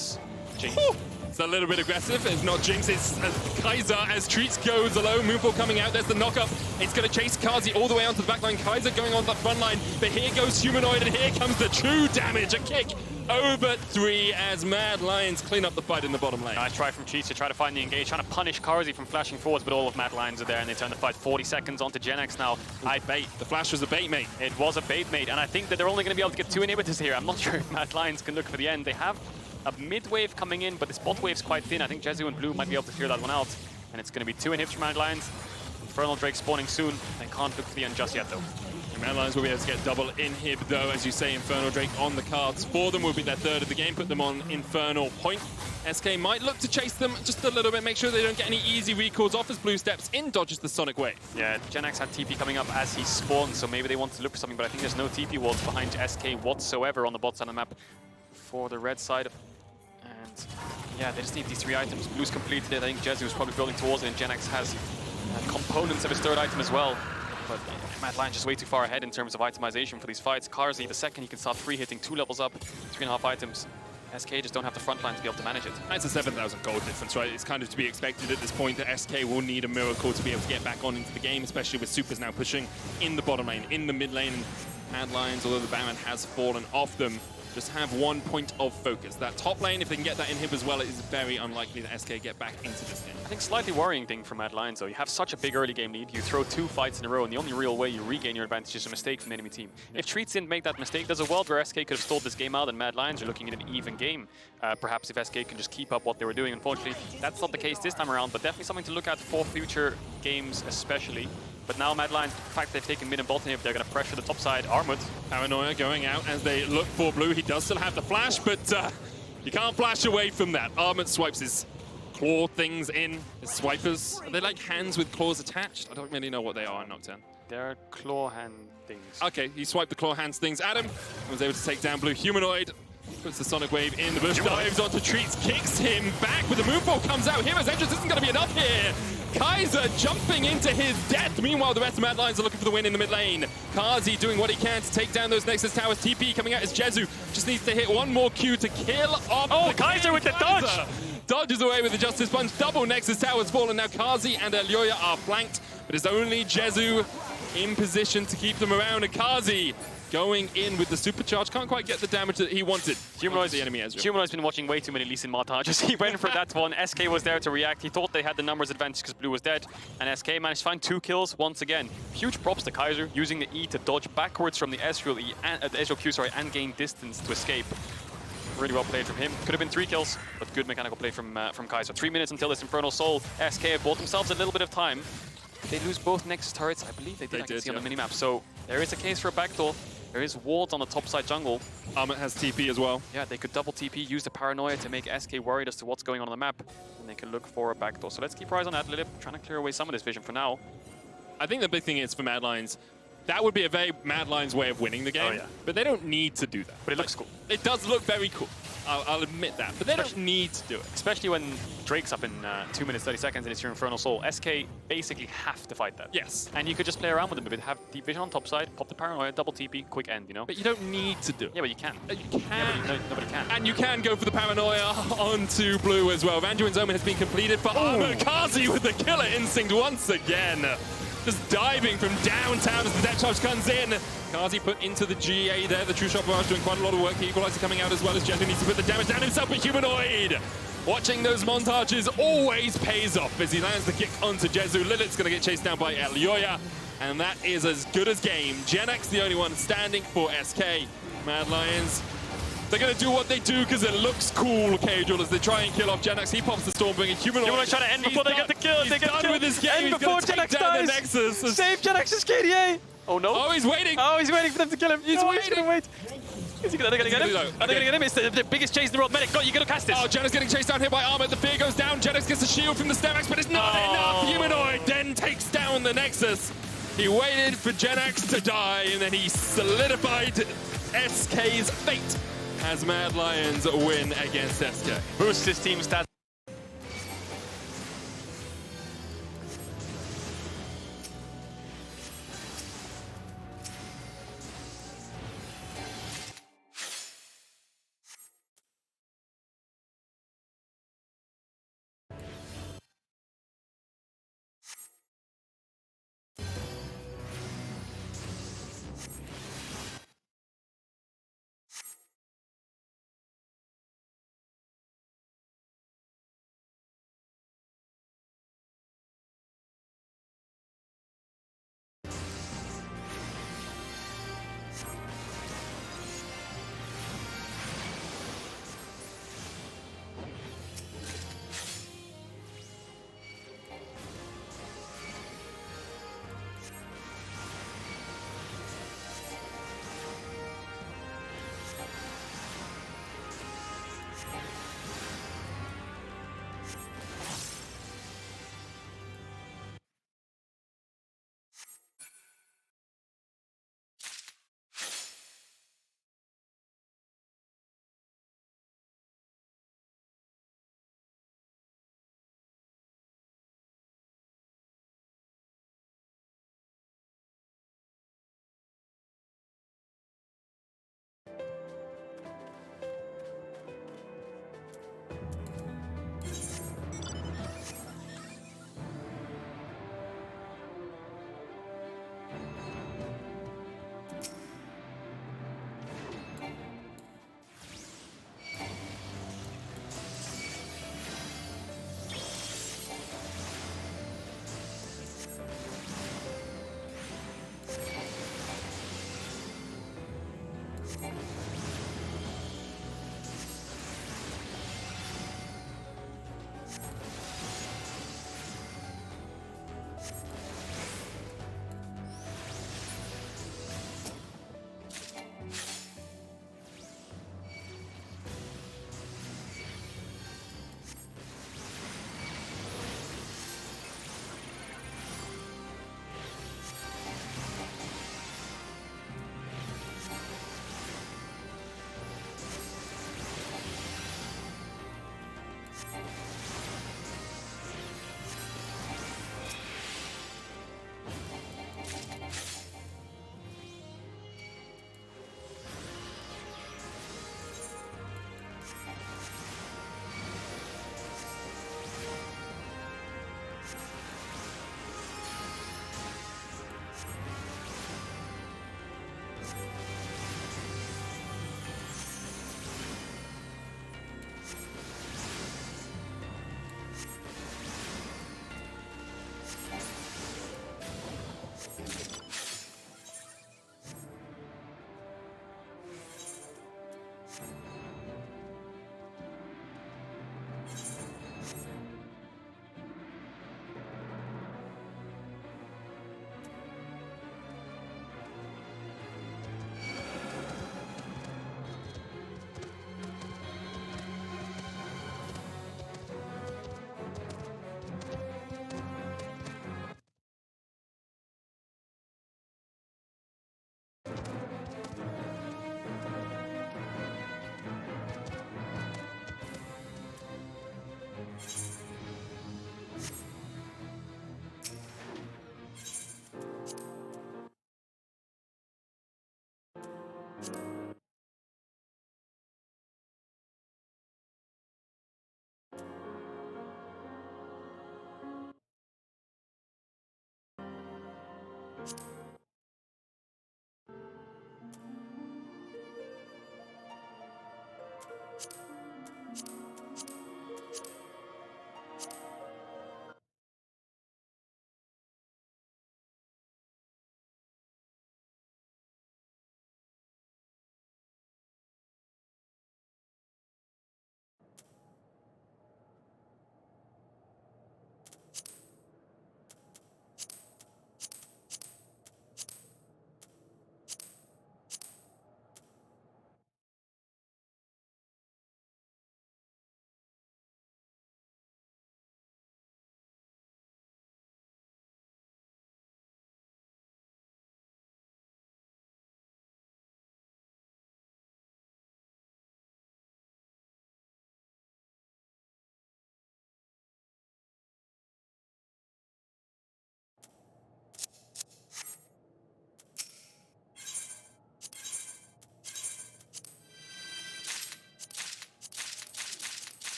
It's a little bit aggressive. It's not Jinx, it's Kaiser as Treats goes alone. Moonfall coming out. There's the knockup. It's going to chase Kazi all the way onto the back line. Kaiser going on the front line. But here goes Humanoid, and here comes the true damage. A kick over 3 as Mad Lions clean up the fight in the bottom lane. Nice try from Cheats to try to find the engage, trying to punish Karzi from flashing forwards, but all of Mad Lions are there, and they turn the fight 40 seconds onto GenX now. Bait. The flash was a bait, mate. It was a bait, mate, and I think that they're only going to be able to get 2 inhibitors here. I'm not sure if Mad Lions can look for the end. They have a mid wave coming in, but this bot wave's quite thin. I think Jezu and Blue might be able to clear that one out, and it's going to be 2 inhibs from Mad Lions. Infernal Drake spawning soon. They can't look for the end just yet, though. Mad Lions will be able to get double inhib, though, as you say. Infernal Drake on the cards for them. Will be their 3rd of the game. Put them on Infernal point. SK might look to chase them just a little bit, make sure they don't get any easy recalls off as Blue steps in, dodges the Sonic Wave. Yeah, GenX had TP coming up as he spawned, so maybe they want to look for something, but I think there's no TP walls behind SK whatsoever on the bot side of the map for the red side. And yeah, they just need these 3 items. Blue's completed it. I think Jezu is probably building towards it, and GenX has components of his 3rd item as well. But Mad Lions just way too far ahead in terms of itemization for these fights. Karzi, the second he can start free hitting 2 levels up, 3.5 items. SK just don't have the front line to be able to manage it. It's a 7,000 gold difference, right? It's kind of to be expected at this point that SK will need a miracle to be able to get back on into the game, especially with Supers now pushing in the bottom lane, in the mid lane. And Mad Lions, although the Baron has fallen off them, just have 1 point of focus. That top lane, if they can get that inhib as well, it is very unlikely that SK get back into this game. I think slightly worrying thing for Mad Lions, though, you have such a big early game lead, you throw 2 fights in a row, and the only real way you regain your advantage is a mistake from the enemy team. If Treats didn't make that mistake, there's a world where SK could have stalled this game out, and Mad Lions are looking at an even game. Perhaps if SK can just keep up what they were doing. Unfortunately, that's not the case this time around, but definitely something to look at for future games especially. But now Mad Lions, the fact they've taken mid and bot inhib, they're going to pressure the top side. Armut. Paranoia going out as they look for Blue. He does still have the flash, but you can't flash away from that. Armut swipes his claw things in, his swipers. Are they like hands with claws attached? I don't really know what they are in Nocturne. They're claw hand things. Okay, he swiped the claw hands things at him, and was able to take down Blue Humanoid. Puts the Sonic Wave in the bush, dives onto Treats, kicks him back with the moonfall, comes out. Hero's entrance isn't going to be enough here. Kaiser jumping into his death. Meanwhile, the rest of Mad Lions are looking for the win in the mid lane. Kazi doing what he can to take down those Nexus towers. TP coming out as Jezu. Just needs to hit one more Q to kill off. Oh, Kaiser with the dodge! Dodges away with the Justice Punch. Double Nexus towers fallen. Now Kazi and Elyoya are flanked, but it's only Jezu in position to keep them around. And Kazi going in with the supercharge. Can't quite get the damage that he wanted. Humanoid's the enemy Ezreal. Humanoid's been watching way too many Lee Sin montages. He went for that one. SK was there to react. He thought they had the numbers advantage because Blue was dead. And SK managed to find 2 kills once again. Huge props to Kaiser, using the E to dodge backwards from the Ezreal E and the Ezreal Q, and gain distance to escape. Really well played from him. Could have been 3 kills, but good mechanical play from Kaiser. 3 minutes until this Infernal Soul. SK have bought themselves a little bit of time. They lose both Nexus turrets. I believe they did. I can see on the minimap. So there is a case for a backdoor. There is wards on the top side jungle. Armut has TP as well. Yeah, they could double TP, use the paranoia to make SK worried as to what's going on the map. And they can look for a backdoor. So let's keep our eyes on that. Lilip trying to clear away some of this vision for now. I think the big thing is for Mad Lions, that would be a very Mad Lions way of winning the game. Oh, yeah. But they don't need to do that. But it looks cool. It does look very cool. I'll admit that. But they don't need to do it. Especially when Drake's up in 2 minutes, 30 seconds and it's your Infernal Soul. SK basically have to fight that. Yes. And you could just play around with them a bit. Have deep vision on top side, pop the paranoia, double TP, quick end, you know? But you don't need to do it. Yeah, but you can. You can. Yeah, but nobody can. And you can go for the paranoia onto Blue as well. Vanduin's Omen has been completed for Armut. Kazi with the killer instinct once again. Just diving from downtown as the death charge comes in. Kazi put into the GA there. The True Shot Barrage doing quite a lot of work. The Equalizer coming out as well as Jezu needs to put the damage down himself. But Humanoid, watching those montages always pays off as he lands the kick onto Jezu. Lilith's going to get chased down by Elyoya. And that is as good as game. GenX the only one standing for SK. Mad Lions, they're going to do what they do because it looks cool, Casual, as they try and kill off GenX. He pops the Stormbringer. Humanoid trying to end before they get the kill. He's done with his game. End He's before going to take GenX down the dies. Nexus. Save GenX's KDA. Oh no. Oh, he's waiting. Oh, he's waiting for them to kill him. He's He's waiting. gonna wait. Are they gonna get him? Okay. Are they gonna get him? It's the biggest chase in the world. Medic, you gotta cast this. Oh, GenX getting chased down here by Armut. The fear goes down. GenX gets the shield from the Stemax, but it's not enough. Humanoid then takes down the Nexus. He waited for GenX to die, and then he solidified SK's fate as Mad Lions win against SK. Boosts his team stats.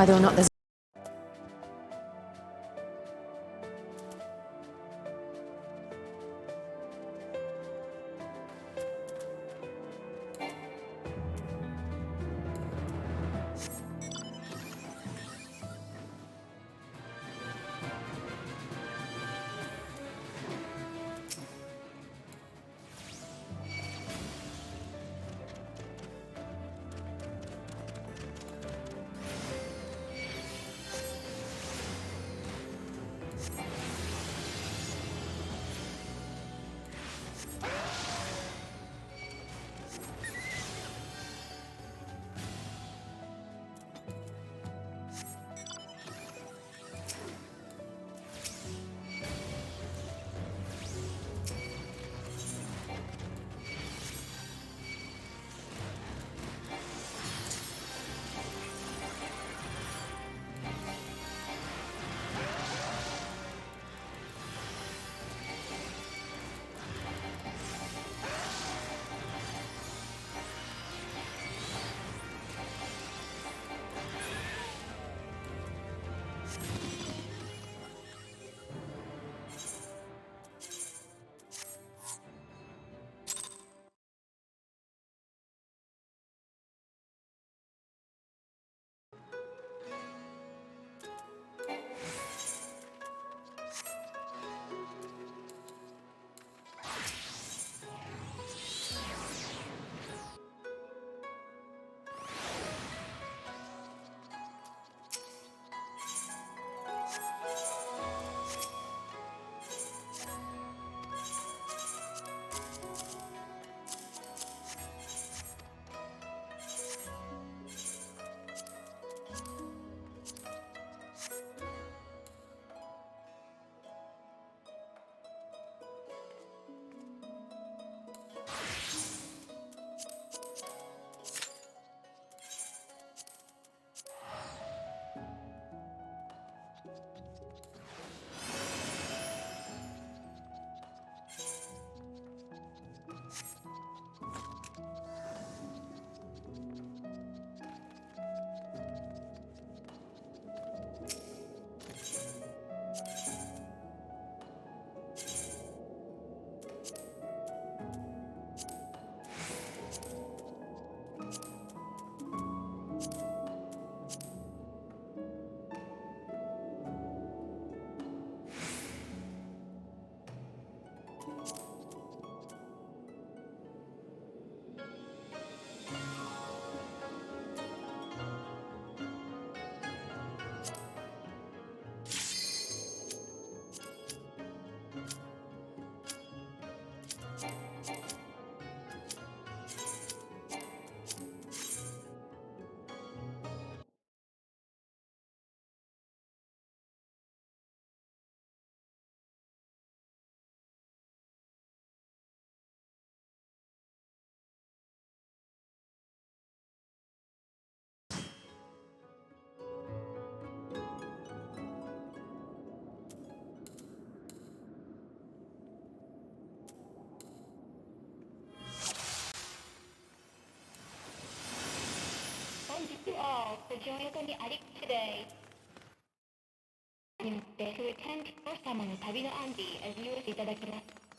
whether or not there's Thank you all for joining us on the Addict today. によってフルテント様の旅のアンディを利用していただきます。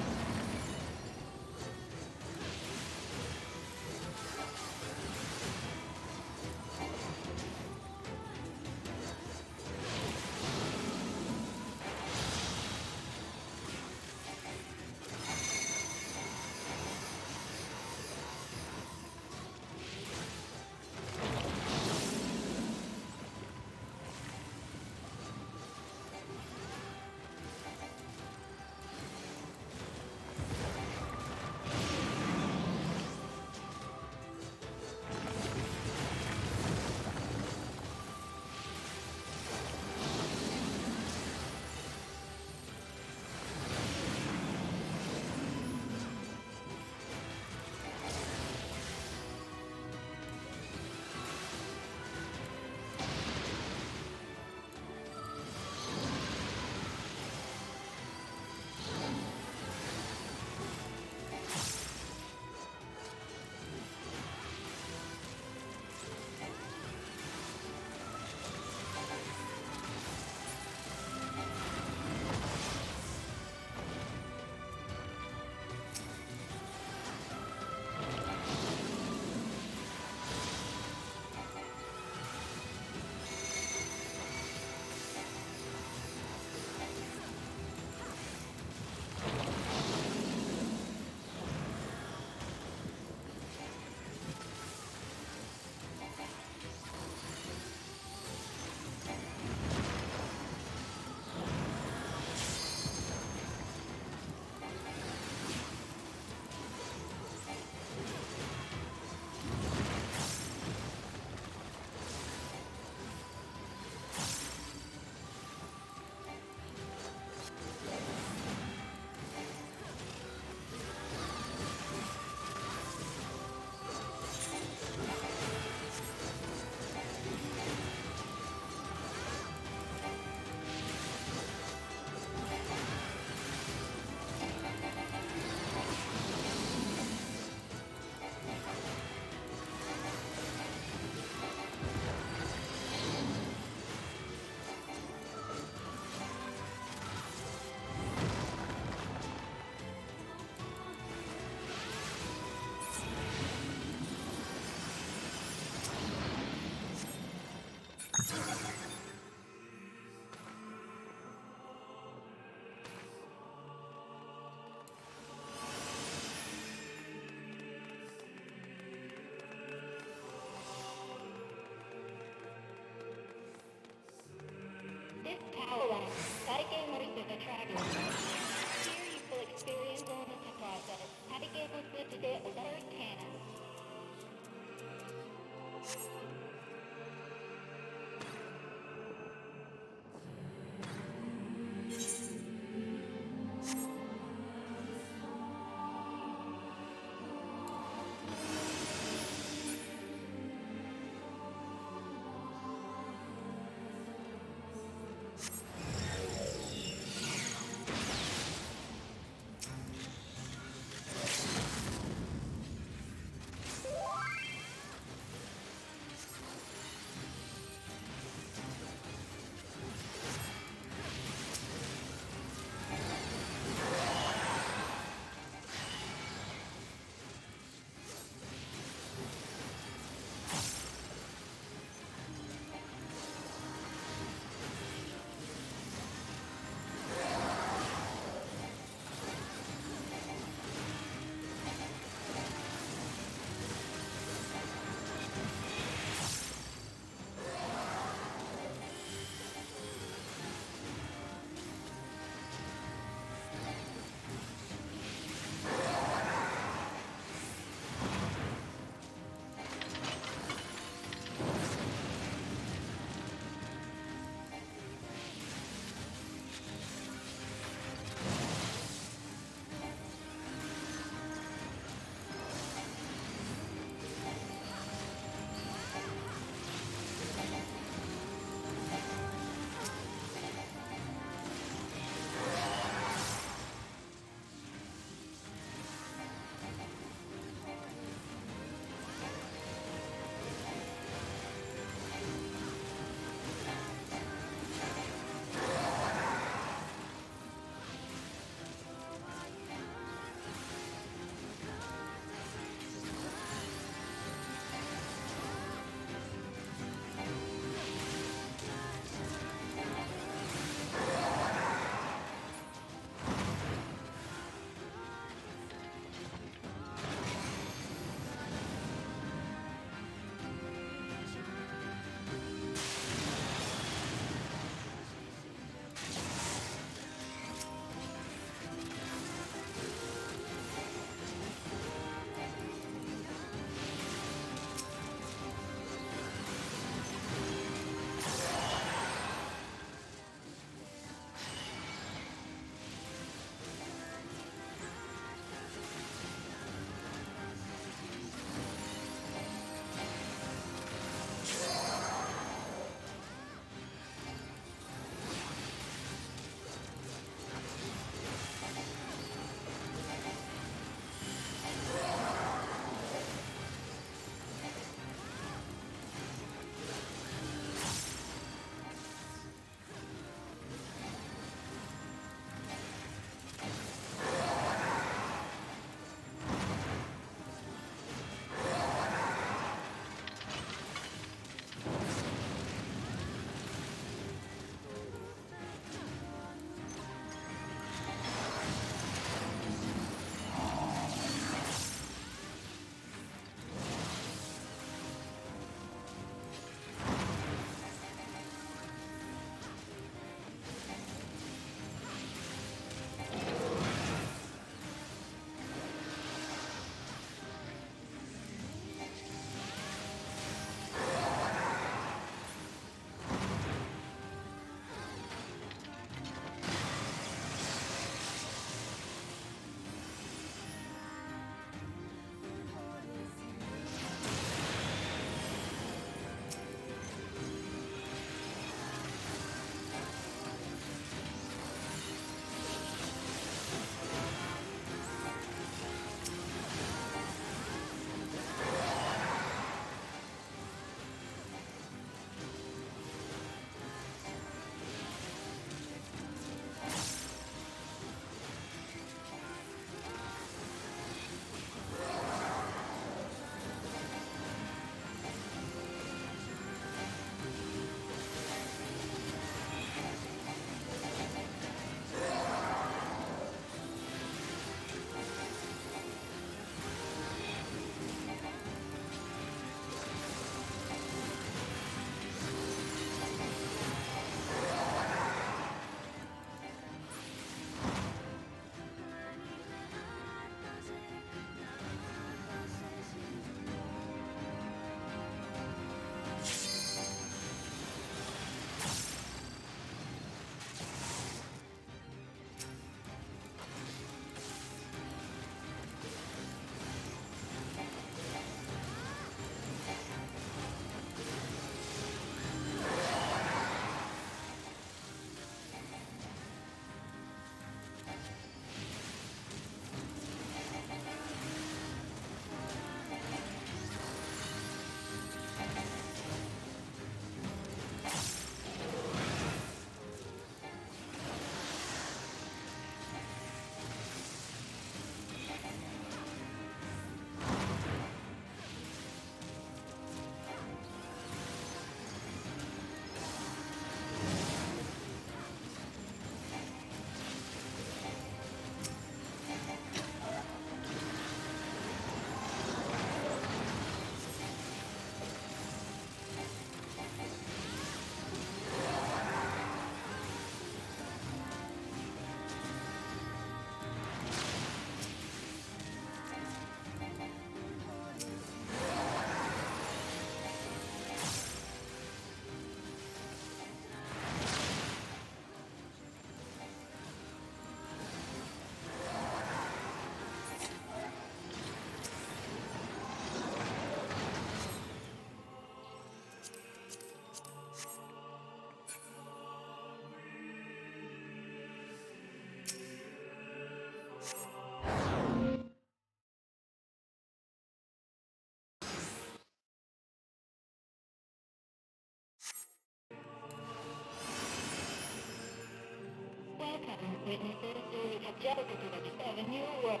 Witnesses will capture the of a new world.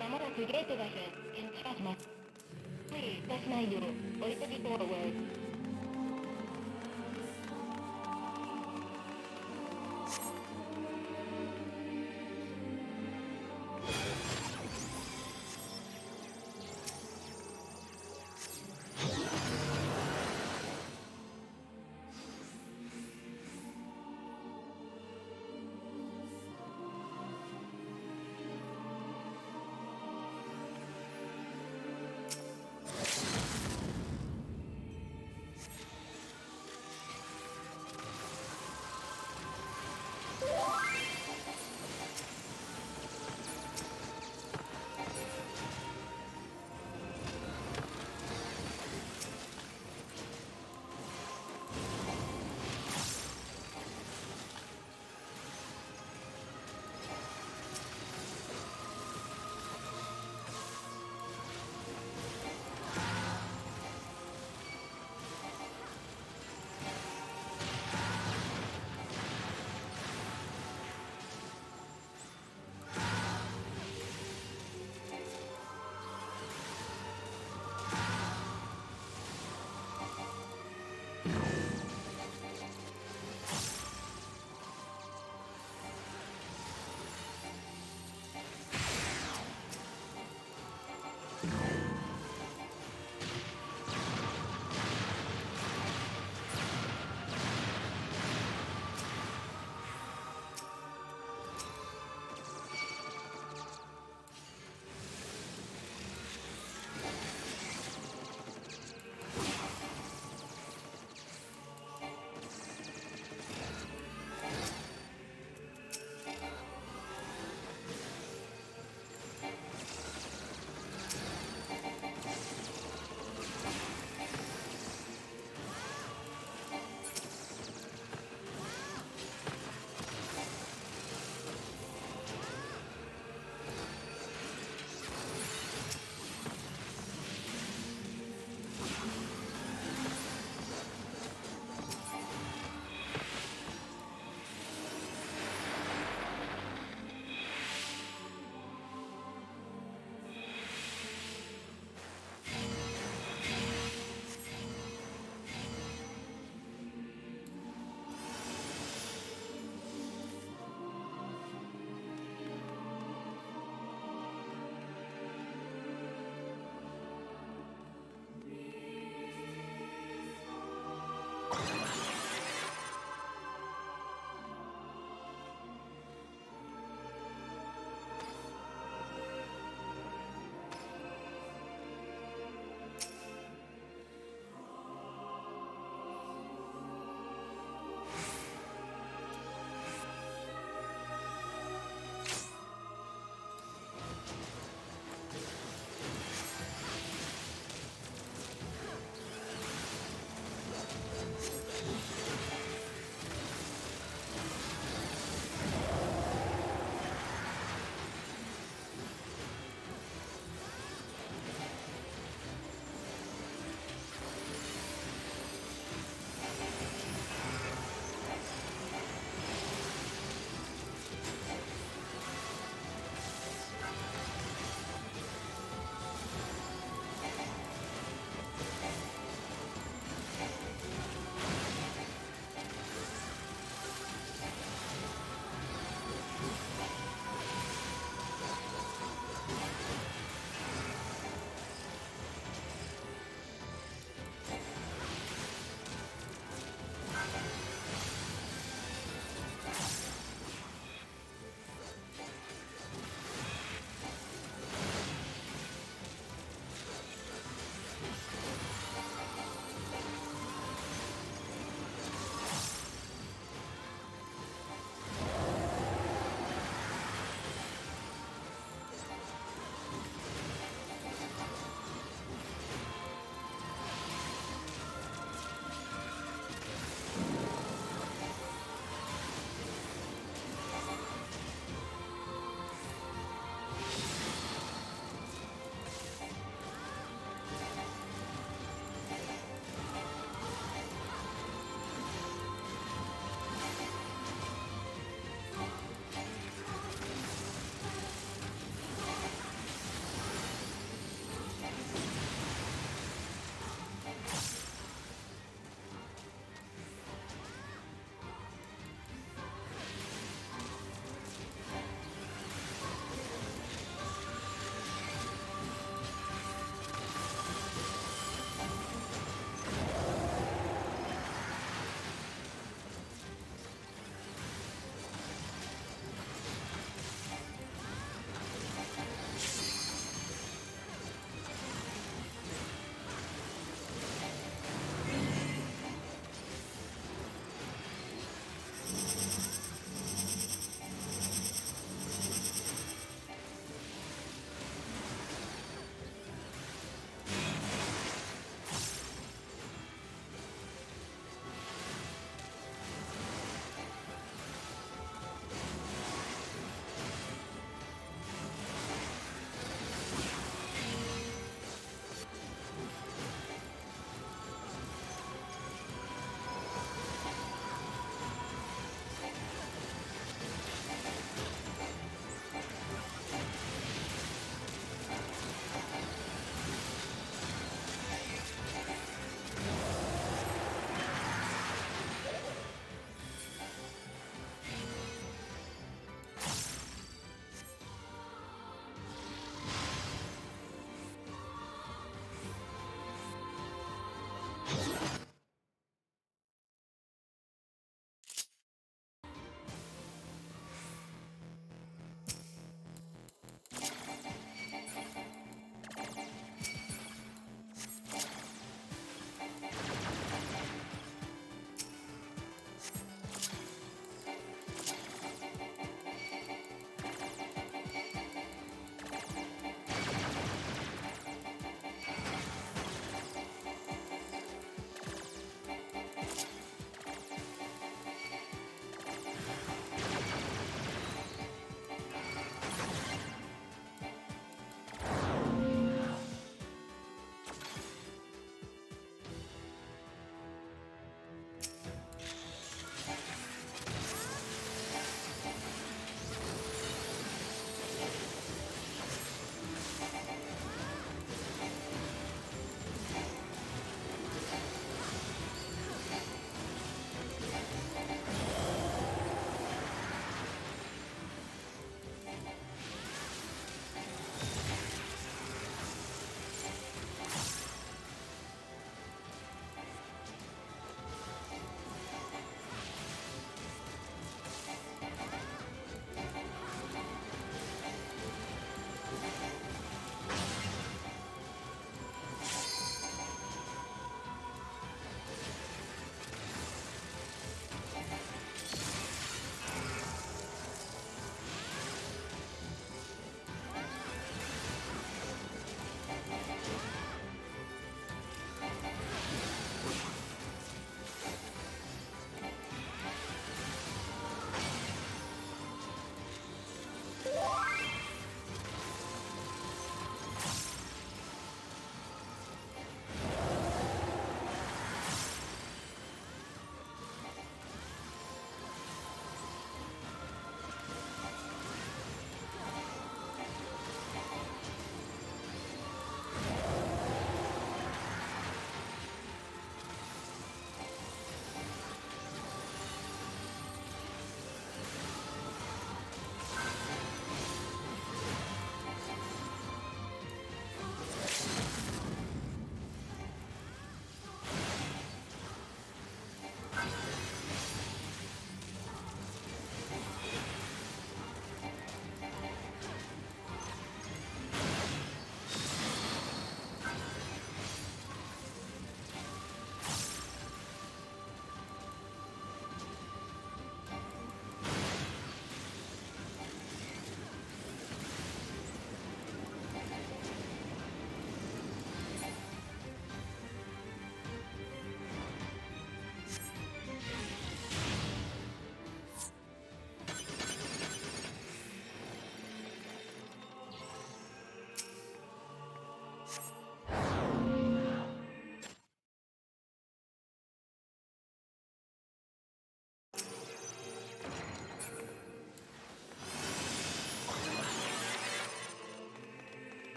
まもなくゲートが開き、検知します。Please, 出しないよう、お急ぎ forward.